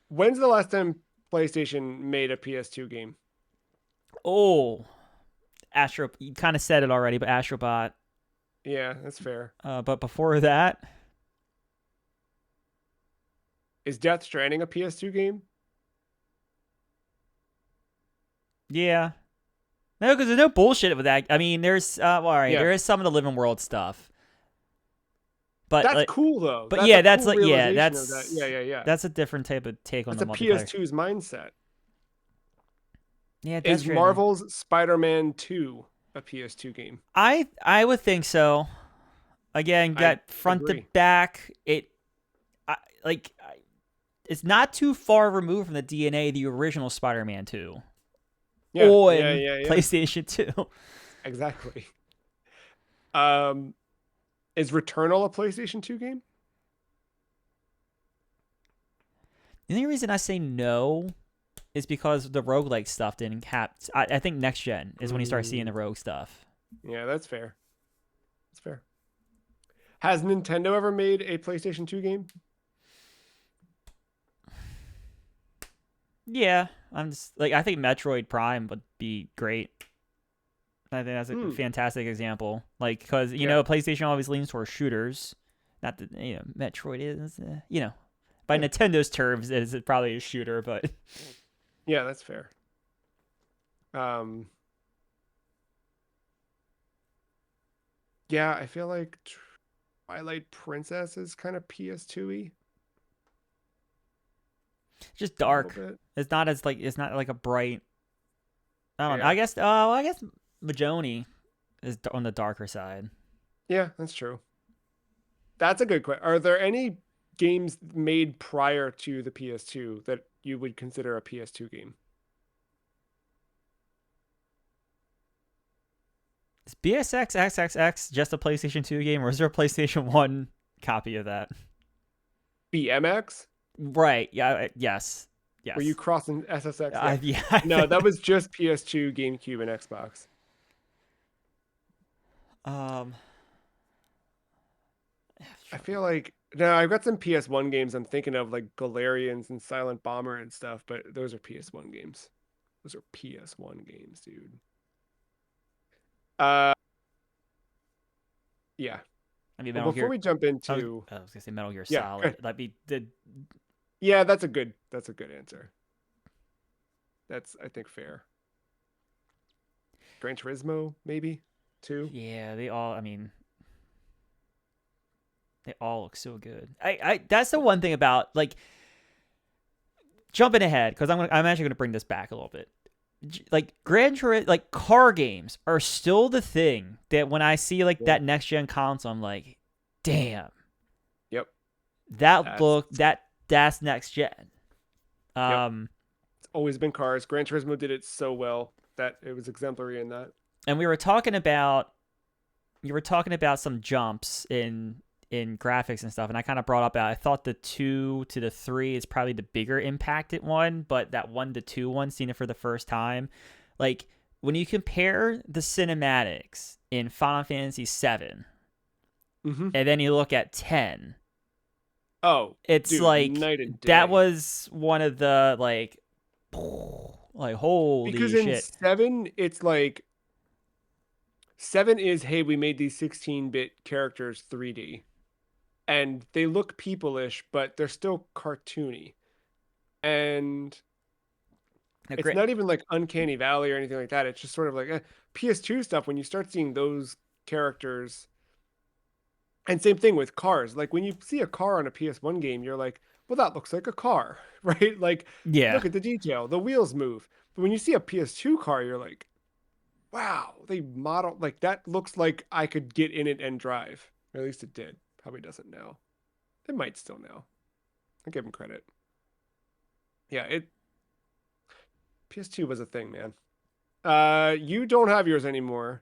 When's the last time PlayStation made a PS2 game? Oh, Astro. You kind of said it already, but Astrobot. Yeah, that's fair. But before that, Is Death Stranding a PS2 game? yeah. No, because there's no bullshit with that. I mean, there's well, all right, Yeah. there is some of the living world stuff, but That's cool though. but That's yeah, a that's cool like yeah, realization of that. Yeah. that's a different type of take on That's the a multiplayer. PS2's mindset. Yeah, Death Is Stranding. Marvel's Spider-Man 2 a PS2 game? I would think so. Again, I got front to agree. back. I, like it's not too far removed from the DNA of the original Spider-Man 2 Yeah, on yeah. PlayStation 2. Exactly. Um, is Returnal a PlayStation 2 game? The only reason I say no is because the roguelike stuff didn't cap. I think next gen is when you start seeing the rogue stuff. Yeah, that's fair. That's fair. Has Nintendo ever made a PlayStation 2 game? Yeah, I'm just like I think Metroid Prime would be great. I think that's a fantastic example. Like because you know PlayStation always leans towards shooters. Not that Metroid is by Nintendo's terms is probably a shooter, but yeah, that's fair. Yeah, I feel like Twilight Princess is kind of PS2y. just dark. It's not like a bright. I don't know. Yeah. I guess Majoni is on the darker side. Yeah, that's true. That's a good question. Are there any games made prior to the PS2 that you would consider a PS2 game? Is BSX XXX just a PlayStation 2 game, or is there a PlayStation 1 copy of that? BMX? Right. Yeah. Yes. Were you crossing SSX? Yeah. No, that was just PS2, GameCube, and Xbox. I feel like now I've got some PS1 games I'm thinking of, like Galarians and Silent Bomber and stuff, but those are PS1 games. Those are PS1 games, dude. Yeah. I mean, Well, before we jump into, I was gonna say Metal Gear Solid. That'd be the. Yeah, that's a good answer. That's I think fair. Gran Turismo, maybe 2. Yeah, they all. I mean, they all look so good. That's the one thing about like jumping ahead because I'm actually gonna bring this back a little bit. Like Gran Turismo, like car games are still the thing that when I see like that next gen console, I'm like, damn. Yep. That's next gen. It's always been cars. Gran Turismo did it so well that it was exemplary in that. And you were talking about some jumps in graphics and stuff, and I kind of brought up I thought the 2 to the 3 is probably the bigger impacted one, but that 1 to 2 one, seeing it for the first time, like when you compare the cinematics in Final Fantasy 7 and then you look at 10, it's dude, like night and day. That was one of the like holy because shit. In 7 it's like 7 is, hey, we made these 16-bit characters 3D. And they look people-ish, but they're still cartoony. And it's not even like Uncanny Valley or anything like that. It's just sort of like PS2 stuff when you start seeing those characters. And same thing with cars. Like when you see a car on a PS1 game, you're like, well, that looks like a car, right? Like, look at the detail. The wheels move. But when you see a PS2 car, you're like, wow, they modeled like that. Looks like I could get in it and drive. Or at least it did. Probably doesn't now. It might still now. I give him credit. Yeah, PS2 was a thing, man. You don't have yours anymore,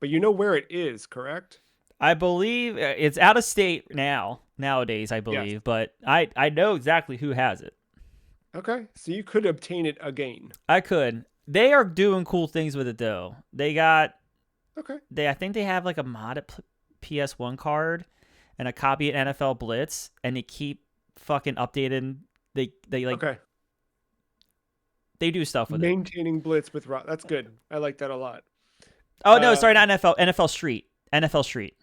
but you know where it is, correct? I believe it's out of state nowadays, I believe, yes. But I know exactly who has it. Okay, so you could obtain it again. I could. They are doing cool things with it though. They got Okay. I think they have like a modded PS1 card and a copy of NFL Blitz, and they keep fucking updating. They like Okay. they do stuff with it. Maintaining blitz with rock. That's good. I like that a lot. Oh no, Uh, sorry, not NFL. NFL Street. NFL Street.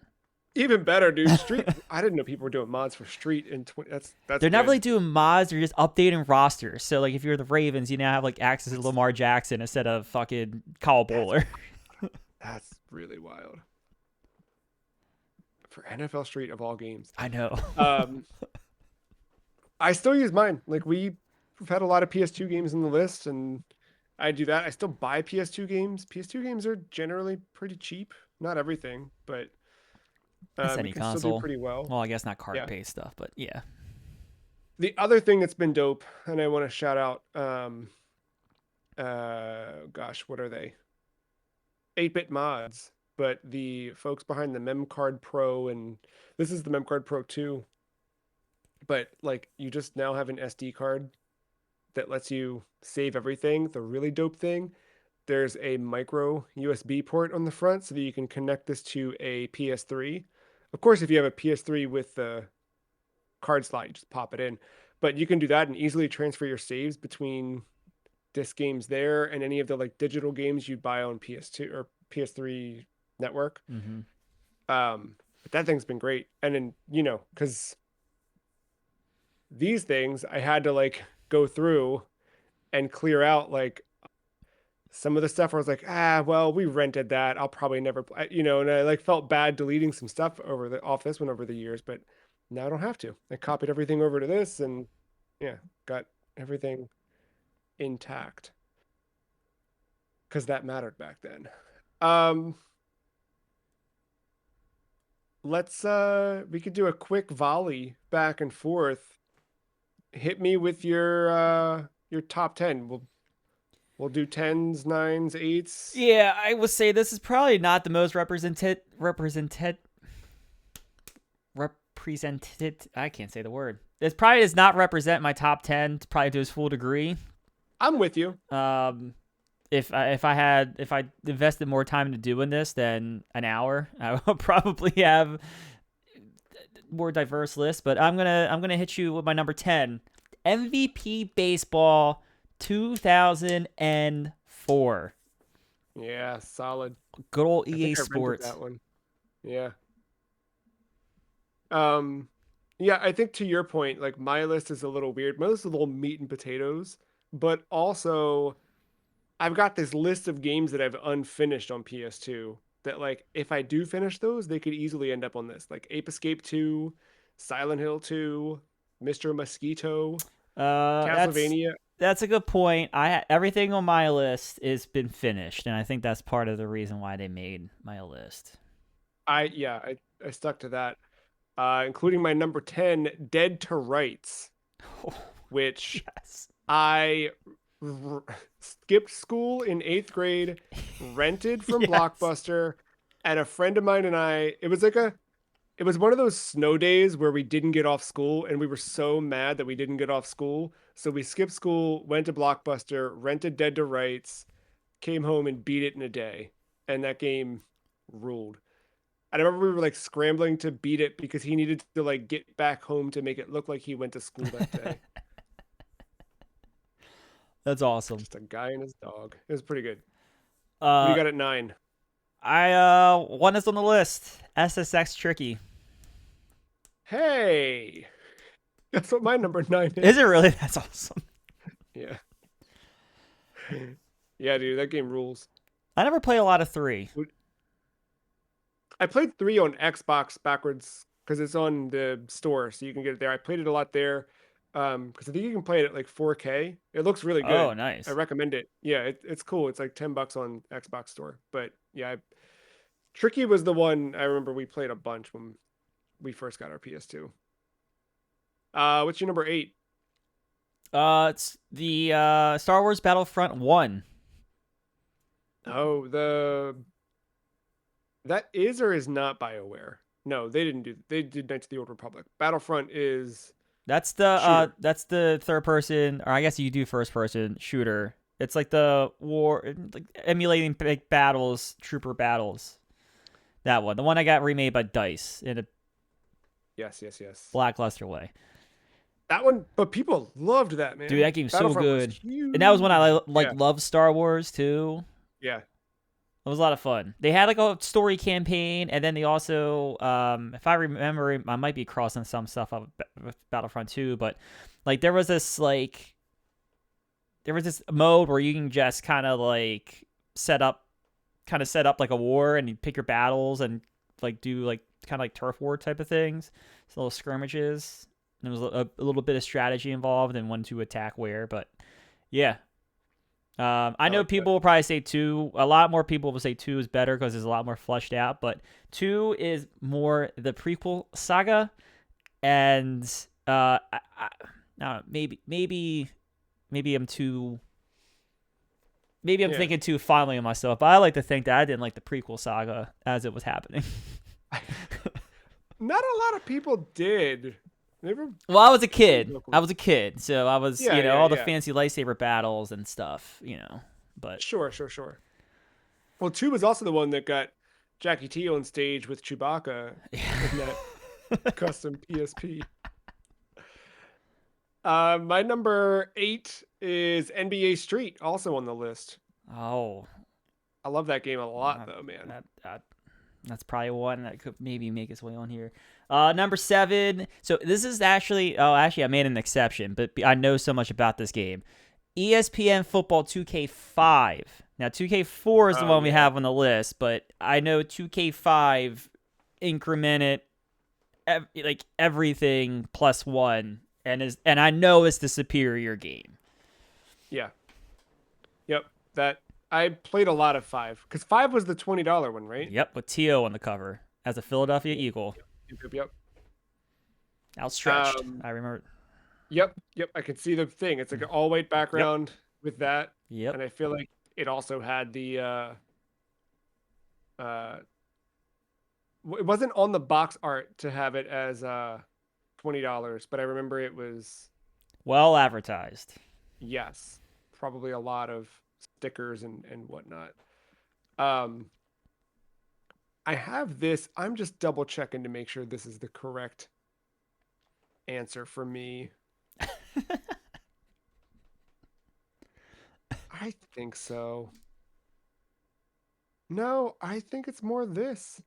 Even better, dude. Street. I didn't know people were doing mods for Street in 20. That's They're not good. really doing mods. They're just updating rosters. So like, if you're the Ravens, you now have like access to That's Lamar Jackson instead of fucking Kyle that's Bowler. that's really wild for NFL Street of all games. I know. Um, I still use mine. Like we've had a lot of PS2 games in the list, and I do that. I still buy PS2 games. PS2 games are generally pretty cheap. Not everything, but It's you any can still do console. pretty well. Well, I guess not card Yeah. based stuff, but yeah. The other thing that's been dope, and I want to shout out, gosh, what are they? 8-bit mods, but the folks behind the MemCard Pro, and this is the MemCard Pro 2, but like you just now have an SD card that lets you save everything. The really dope thing, there's a micro USB port on the front so that you can connect this to a PS3. Of course, if you have a PS3 with the card slot, you just pop it in. But you can do that and easily transfer your saves between disc games there and any of the like digital games you'd buy on PS2 or PS3 network. Mm-hmm. But that thing's been great. And then, because these things I had to like go through and clear out like some of the stuff where I was like, well, we rented that. I'll probably never play, and I like felt bad deleting some stuff off this one over the years, but now I don't have to. I copied everything over to this and yeah, got everything intact because that mattered back then. Um, we could do a quick volley back and forth. Hit me with your top 10. We'll do tens, nines, eights. Yeah, I would say this is probably not the most represented. I can't say the word. This probably does not represent my top 10 probably to its full degree. I'm with you. If I invested more time into doing this than an hour, I would probably have more diverse list. But I'm gonna hit you with my number 10, MVP baseball 2004. Yeah, solid. Good old I EA think I rented Sports. that one. Yeah. Um, yeah, I think to your point, like my list is a little weird. My list is a little meat and potatoes, but also I've got this list of games that I've unfinished on PS2 that like if I do finish those, they could easily end up on this. Like Ape Escape 2, Silent Hill 2, Mr. Mosquito, That's Castlevania. a good point. Everything on my list has been finished, and I think that's part of the reason why they made my list. I stuck to that. Including my number 10, Dead to Rights, Oh, which yes. I skipped school in 8th grade, rented from Yes. Blockbuster, and a friend of mine and it was one of those snow days where we didn't get off school and we were so mad that we didn't get off school. So we skipped school, went to Blockbuster, rented Dead to Rights, came home and beat it in a day. And that game ruled. I remember we were like scrambling to beat it because he needed to like get back home to make it look like he went to school that day. That's awesome. Just a guy and his dog. It was pretty good. What do you Uh, got at 9? one is on the list. SSX Tricky. Hey, that's what my number 9 Is is. it really? That's awesome. Yeah. Yeah, dude, that game rules. I never play a lot of 3. I played 3 on Xbox backwards because it's on the store, so you can get it there. I played it a lot there because I think you can play it at like 4K. It looks really Oh, good. I nice. recommend it. Yeah, it's cool. It's like $10 on Xbox store. But yeah, Tricky was the one I remember we played a bunch when we first got our PS2. What's your number 8? It's the Star Wars Battlefront 1. Oh, that is or is not BioWare. No, they didn't do. They did Knights of the Old Republic. Battlefront is That's shooter. the third person, or I guess you do first person shooter It's like the war, like emulating big battles, trooper battles. That one, the one I got remade by Dice in a Yes, yes, yes. lackluster way. That one, but people loved that, Dude, man. that game's so Battlefront was good. And that was when huge. I Yeah, loved Star Wars too. yeah. It was a lot of fun. They had like a story campaign, and then they also, if I remember, I might be crossing some stuff up with Battlefront 2, but like there was this mode where you can just kind of like set up like a war, and you pick your battles and like do like kind of like turf war type of things, so little skirmishes. And there was a little bit of strategy involved and when to attack where, but yeah, I I know like that. people will probably say two. A lot more people will say two is better because it's a lot more fleshed out. But two is more the prequel saga, and I don't know, maybe I'm too. Maybe I'm Yeah. thinking too fondly of myself. But I like to think that I didn't like the prequel saga as it was happening. Not a lot of people did. They were Well, I was a pretty kid. vocal. I was a kid, so I was, Yeah, yeah, all the yeah. fancy lightsaber battles and stuff, But Sure, sure, sure. Well, two was also the one that got Jackie T on stage with Chewbacca in that custom PSP. My number 8 is NBA Street, also on the list. oh, I love that game a lot, that, though, man. that that's probably one that could maybe make its way on here. Number 7. So this is actually, I made an exception, but I know so much about this game. ESPN Football 2K5. Now 2K4 is the Oh one we yeah, have on the list, but I know 2K5 incremented like everything plus one, and I know it's the superior game. yeah, yep. That I played a lot of five because five was the $20 one, right? Yep, with T.O. on the cover as a Philadelphia Yep, Eagle, yep, yep, yep. outstretched. Um, I remember. yep, yep. I can see the thing. It's like an all white Yep, background with that, yep. and I feel like it also had the uh it wasn't on the box art to have it as $20, but I remember it was, Well advertised. yes, probably a lot of stickers and whatnot. Um, I have this. I'm just double checking to make sure this is the correct answer for me. I think so. No, I think it's more this.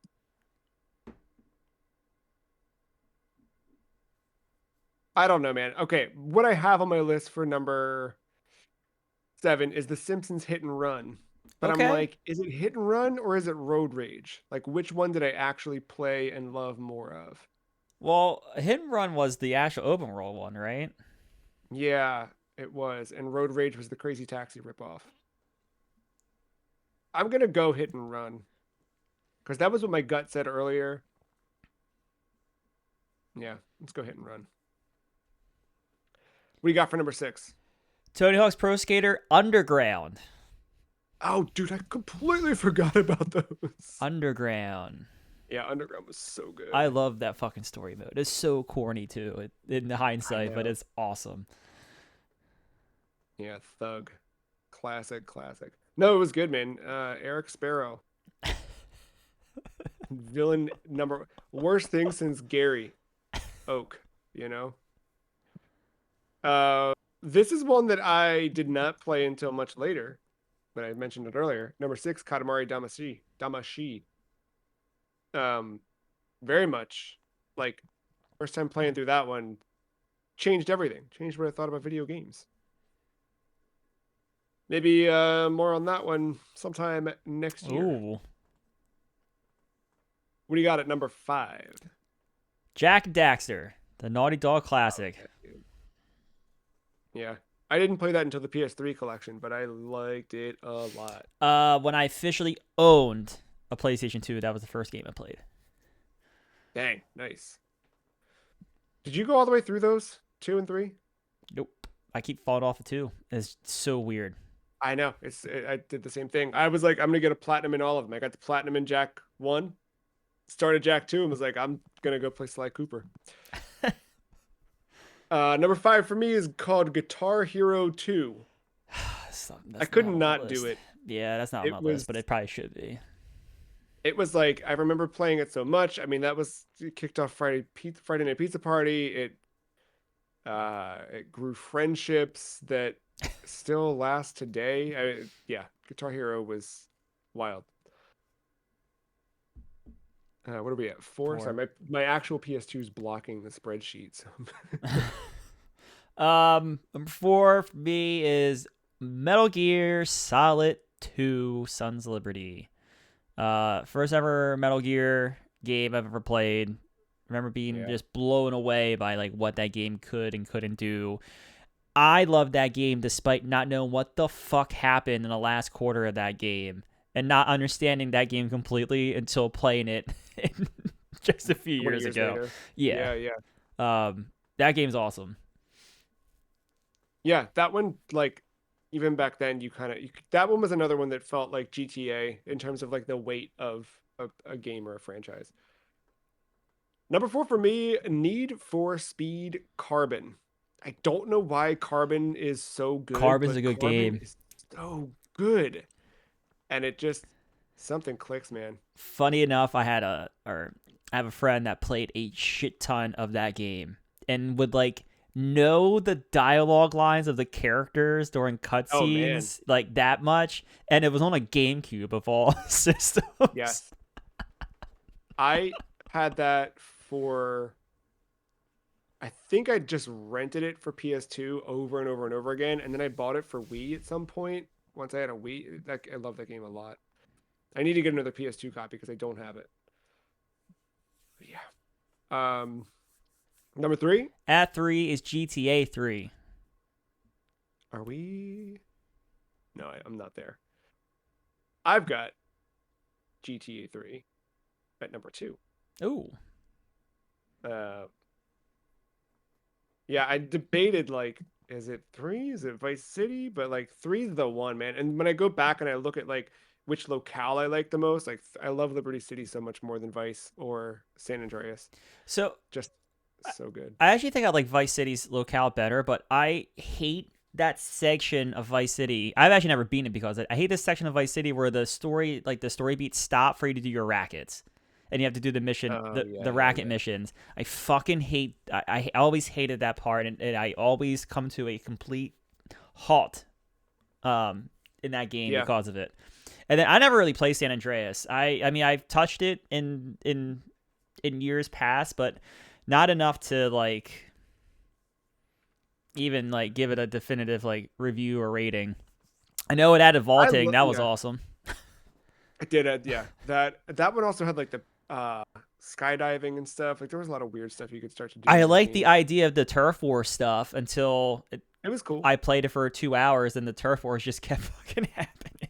I don't know, man. Okay, what I have on my list for number 7 is The Simpsons Hit and Run. But I'm Okay. like, is it Hit and Run or is it Road Rage? Like, which one did I actually play and love more of? Well, Hit and Run was the actual open world one, right? Yeah, it was. And Road Rage was the Crazy Taxi ripoff. I'm gonna go Hit and Run because that was what my gut said earlier. Yeah, let's go Hit and Run. What do you got for number 6? Tony Hawk's Pro Skater Underground. Oh, dude, I completely forgot about those. Underground. Yeah, Underground was so I good. love that fucking story mode. It's so corny too, in I hindsight, but know. it's awesome. Yeah, Thug. Classic, classic. No, it was good, man. Eric Sparrow. Villain number worst thing since Gary Oak, you know? This is one that I did not play until much later, but I mentioned it earlier. Number 6, Katamari Damacy. Damashi. Um, very much like first time playing through that one changed everything. Changed what I thought about video games. Maybe more on that one sometime next year. Ooh. What do you got at number 5? Jack Daxter, the Naughty Dog classic. Okay. Yeah. I didn't play that until the PS3 collection, but I liked it a lot. When I officially owned a PlayStation 2, that was the first game I played. Dang, nice. Did you go all the way through those 2 and 3? Nope. I keep falling off of 2. It's so weird. I know. I did the same thing. I was like, I'm gonna get a platinum in all of them. I got the platinum in Jack 1, started Jack 2, and was like, I'm gonna go play Sly Cooper. Number 5 for me is called Guitar Hero 2. I that's not couldn't on the not do list. it. Yeah, that's not on It my list, was but it probably should be. it was like I remember playing it so much. I mean, that was it kicked off Friday Night Pizza Party. It grew friendships that still last today. Yeah, Guitar Hero was wild. What are we at? Four? Sorry, Four. my actual PS2 is blocking the spreadsheet. So Number four for me is Metal Gear Solid 2 Sons of Liberty. First ever Metal Gear game I've ever played. Remember being yeah. just blown away by like what that game could and couldn't do. I loved that game despite not knowing what the fuck happened in the last quarter of that game and not understanding that game completely until playing it just a few 20 years years ago. later. Yeah. Yeah, yeah. That game's awesome. Yeah, that one like even back then you kind of that one was another one that felt like GTA in terms of like the weight of a game or a franchise. Number four for me, Need for Speed Carbon. I don't know why Carbon is so good, Carbon's a but good Carbon game. is so good. And it just something clicks, man. Funny enough, I have a friend that played a shit ton of that game and would like know the dialogue lines of the characters during Oh man. cutscenes like that much, and it was on a GameCube of all systems. Yes. I had that for I think I just rented it for PS2 over and over and over again, and then I bought it for Wii at some point. Once I had a Wii, I love that game a lot. I need to get another PS2 copy because I don't have it. But yeah. Number three. At 3 is GTA 3. Are we? No, I'm not there. I've got GTA 3 at number two. Ooh. Uh, yeah, I debated like, is it three? Is it Vice City? But like three is the one, man. And when I go back and I look at like which locale I like the most, like I love Liberty City so much more than Vice or San Andreas. So Just so good. I actually think I like Vice City's locale better, but I hate that section of Vice City. I've actually never been it because I hate this section of Vice City where the story beats stop for you to do your rackets, and you have to do the mission, Oh the yeah, racket yeah. missions. I fucking hate. I always hated that part, and I always come to a complete halt, in that game Yeah. because of it. And then I never really played San Andreas. I mean I've touched it in years past, but not enough to like even like give it a definitive like review or rating. I know it added vaulting. That was Yeah. awesome. I did it. Yeah. That one also had like the skydiving and stuff. Like there was a lot of weird stuff you could start to do I in that like the game. idea of the turf war stuff until It was cool. I played it for 2 hours and the turf wars just kept fucking happening.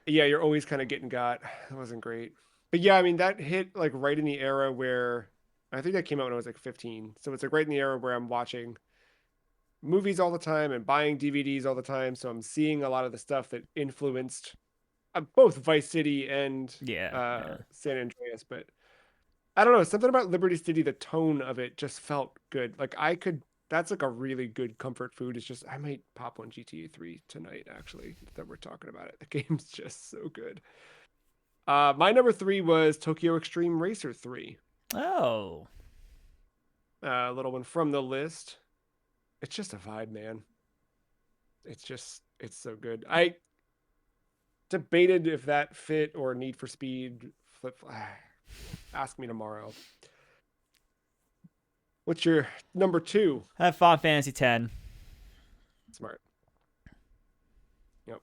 Yeah, you're always kind of getting got. That wasn't great. But yeah, I mean that hit like right in the era where I think that came out when I was like 15. So it's like right in the era where I'm watching movies all the time and buying DVDs all the time. So I'm seeing a lot of the stuff that influenced both Vice City and Yeah, yeah. San Andreas. But I don't know, something about Liberty City, the tone of it just felt good. Like I could, that's like a really good comfort food. It's just, I might pop one GTA 3 tonight, actually, that we're talking about it. The game's just so good. My number three was Tokyo Extreme Racer 3. Oh, A little one from the list. It's just a vibe, man. It's so good. I debated if that fit or Need for Speed flip. Ask me tomorrow. What's your number two? I have Final Fantasy 10. Smart. Yep.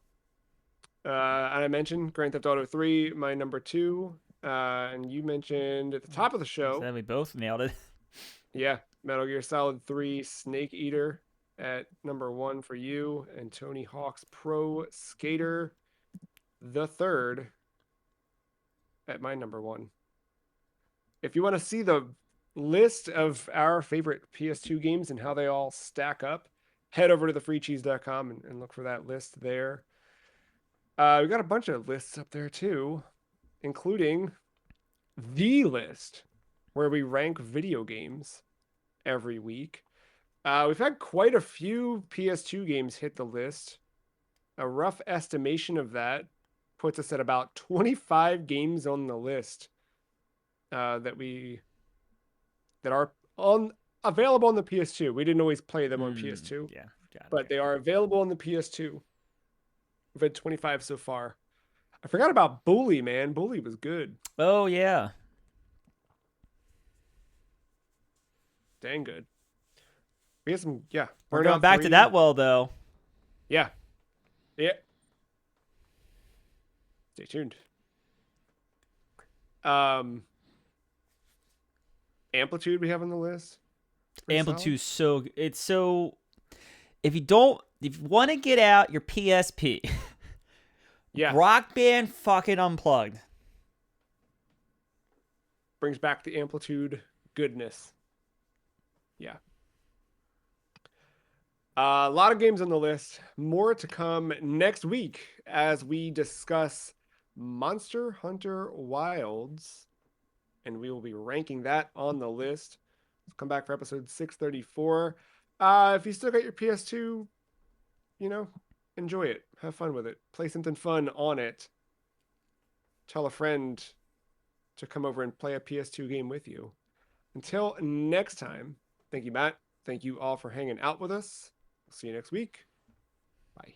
And I mentioned Grand Theft Auto 3, my number two. And you mentioned at the top of the show, So we both nailed it. yeah, Metal Gear Solid 3 Snake Eater at number one for you, and Tony Hawk's Pro Skater the third at my number one. If you want to see the list of our favorite PS2 games and how they all stack up, head over to thefreecheese.com and look for that list there. We got a bunch of lists up there too, including the list where we rank video games every week. We've had quite a few PS2 games hit the list. A rough estimation of that puts us at about 25 games on the list that are on available on the PS2. We didn't always play them on PS2, Yeah, got it. but they are available on the PS2. We've had 25 so far. I forgot about Bully, man. Bully was good. Oh yeah, Dang good. We had some, yeah. we're going Burnout back to 3. that well though. Yeah. Yeah. Stay tuned. Um, Amplitude we have on the list. Pretty solid. Amplitude so it's so if you want to get out your PSP, Yes. Rock Band fucking unplugged. Brings back the Amplitude goodness. Yeah. A lot of games on the list. More to come next week as we discuss Monster Hunter Wilds, and we will be ranking that on the list. Let's come back for episode 634. If you still got your PS2, enjoy it. Have fun with it. Play something fun on it. Tell a friend to come over and play a PS2 game with you. Until next time, thank you, Matt. Thank you all for hanging out with us. See you next week. Bye.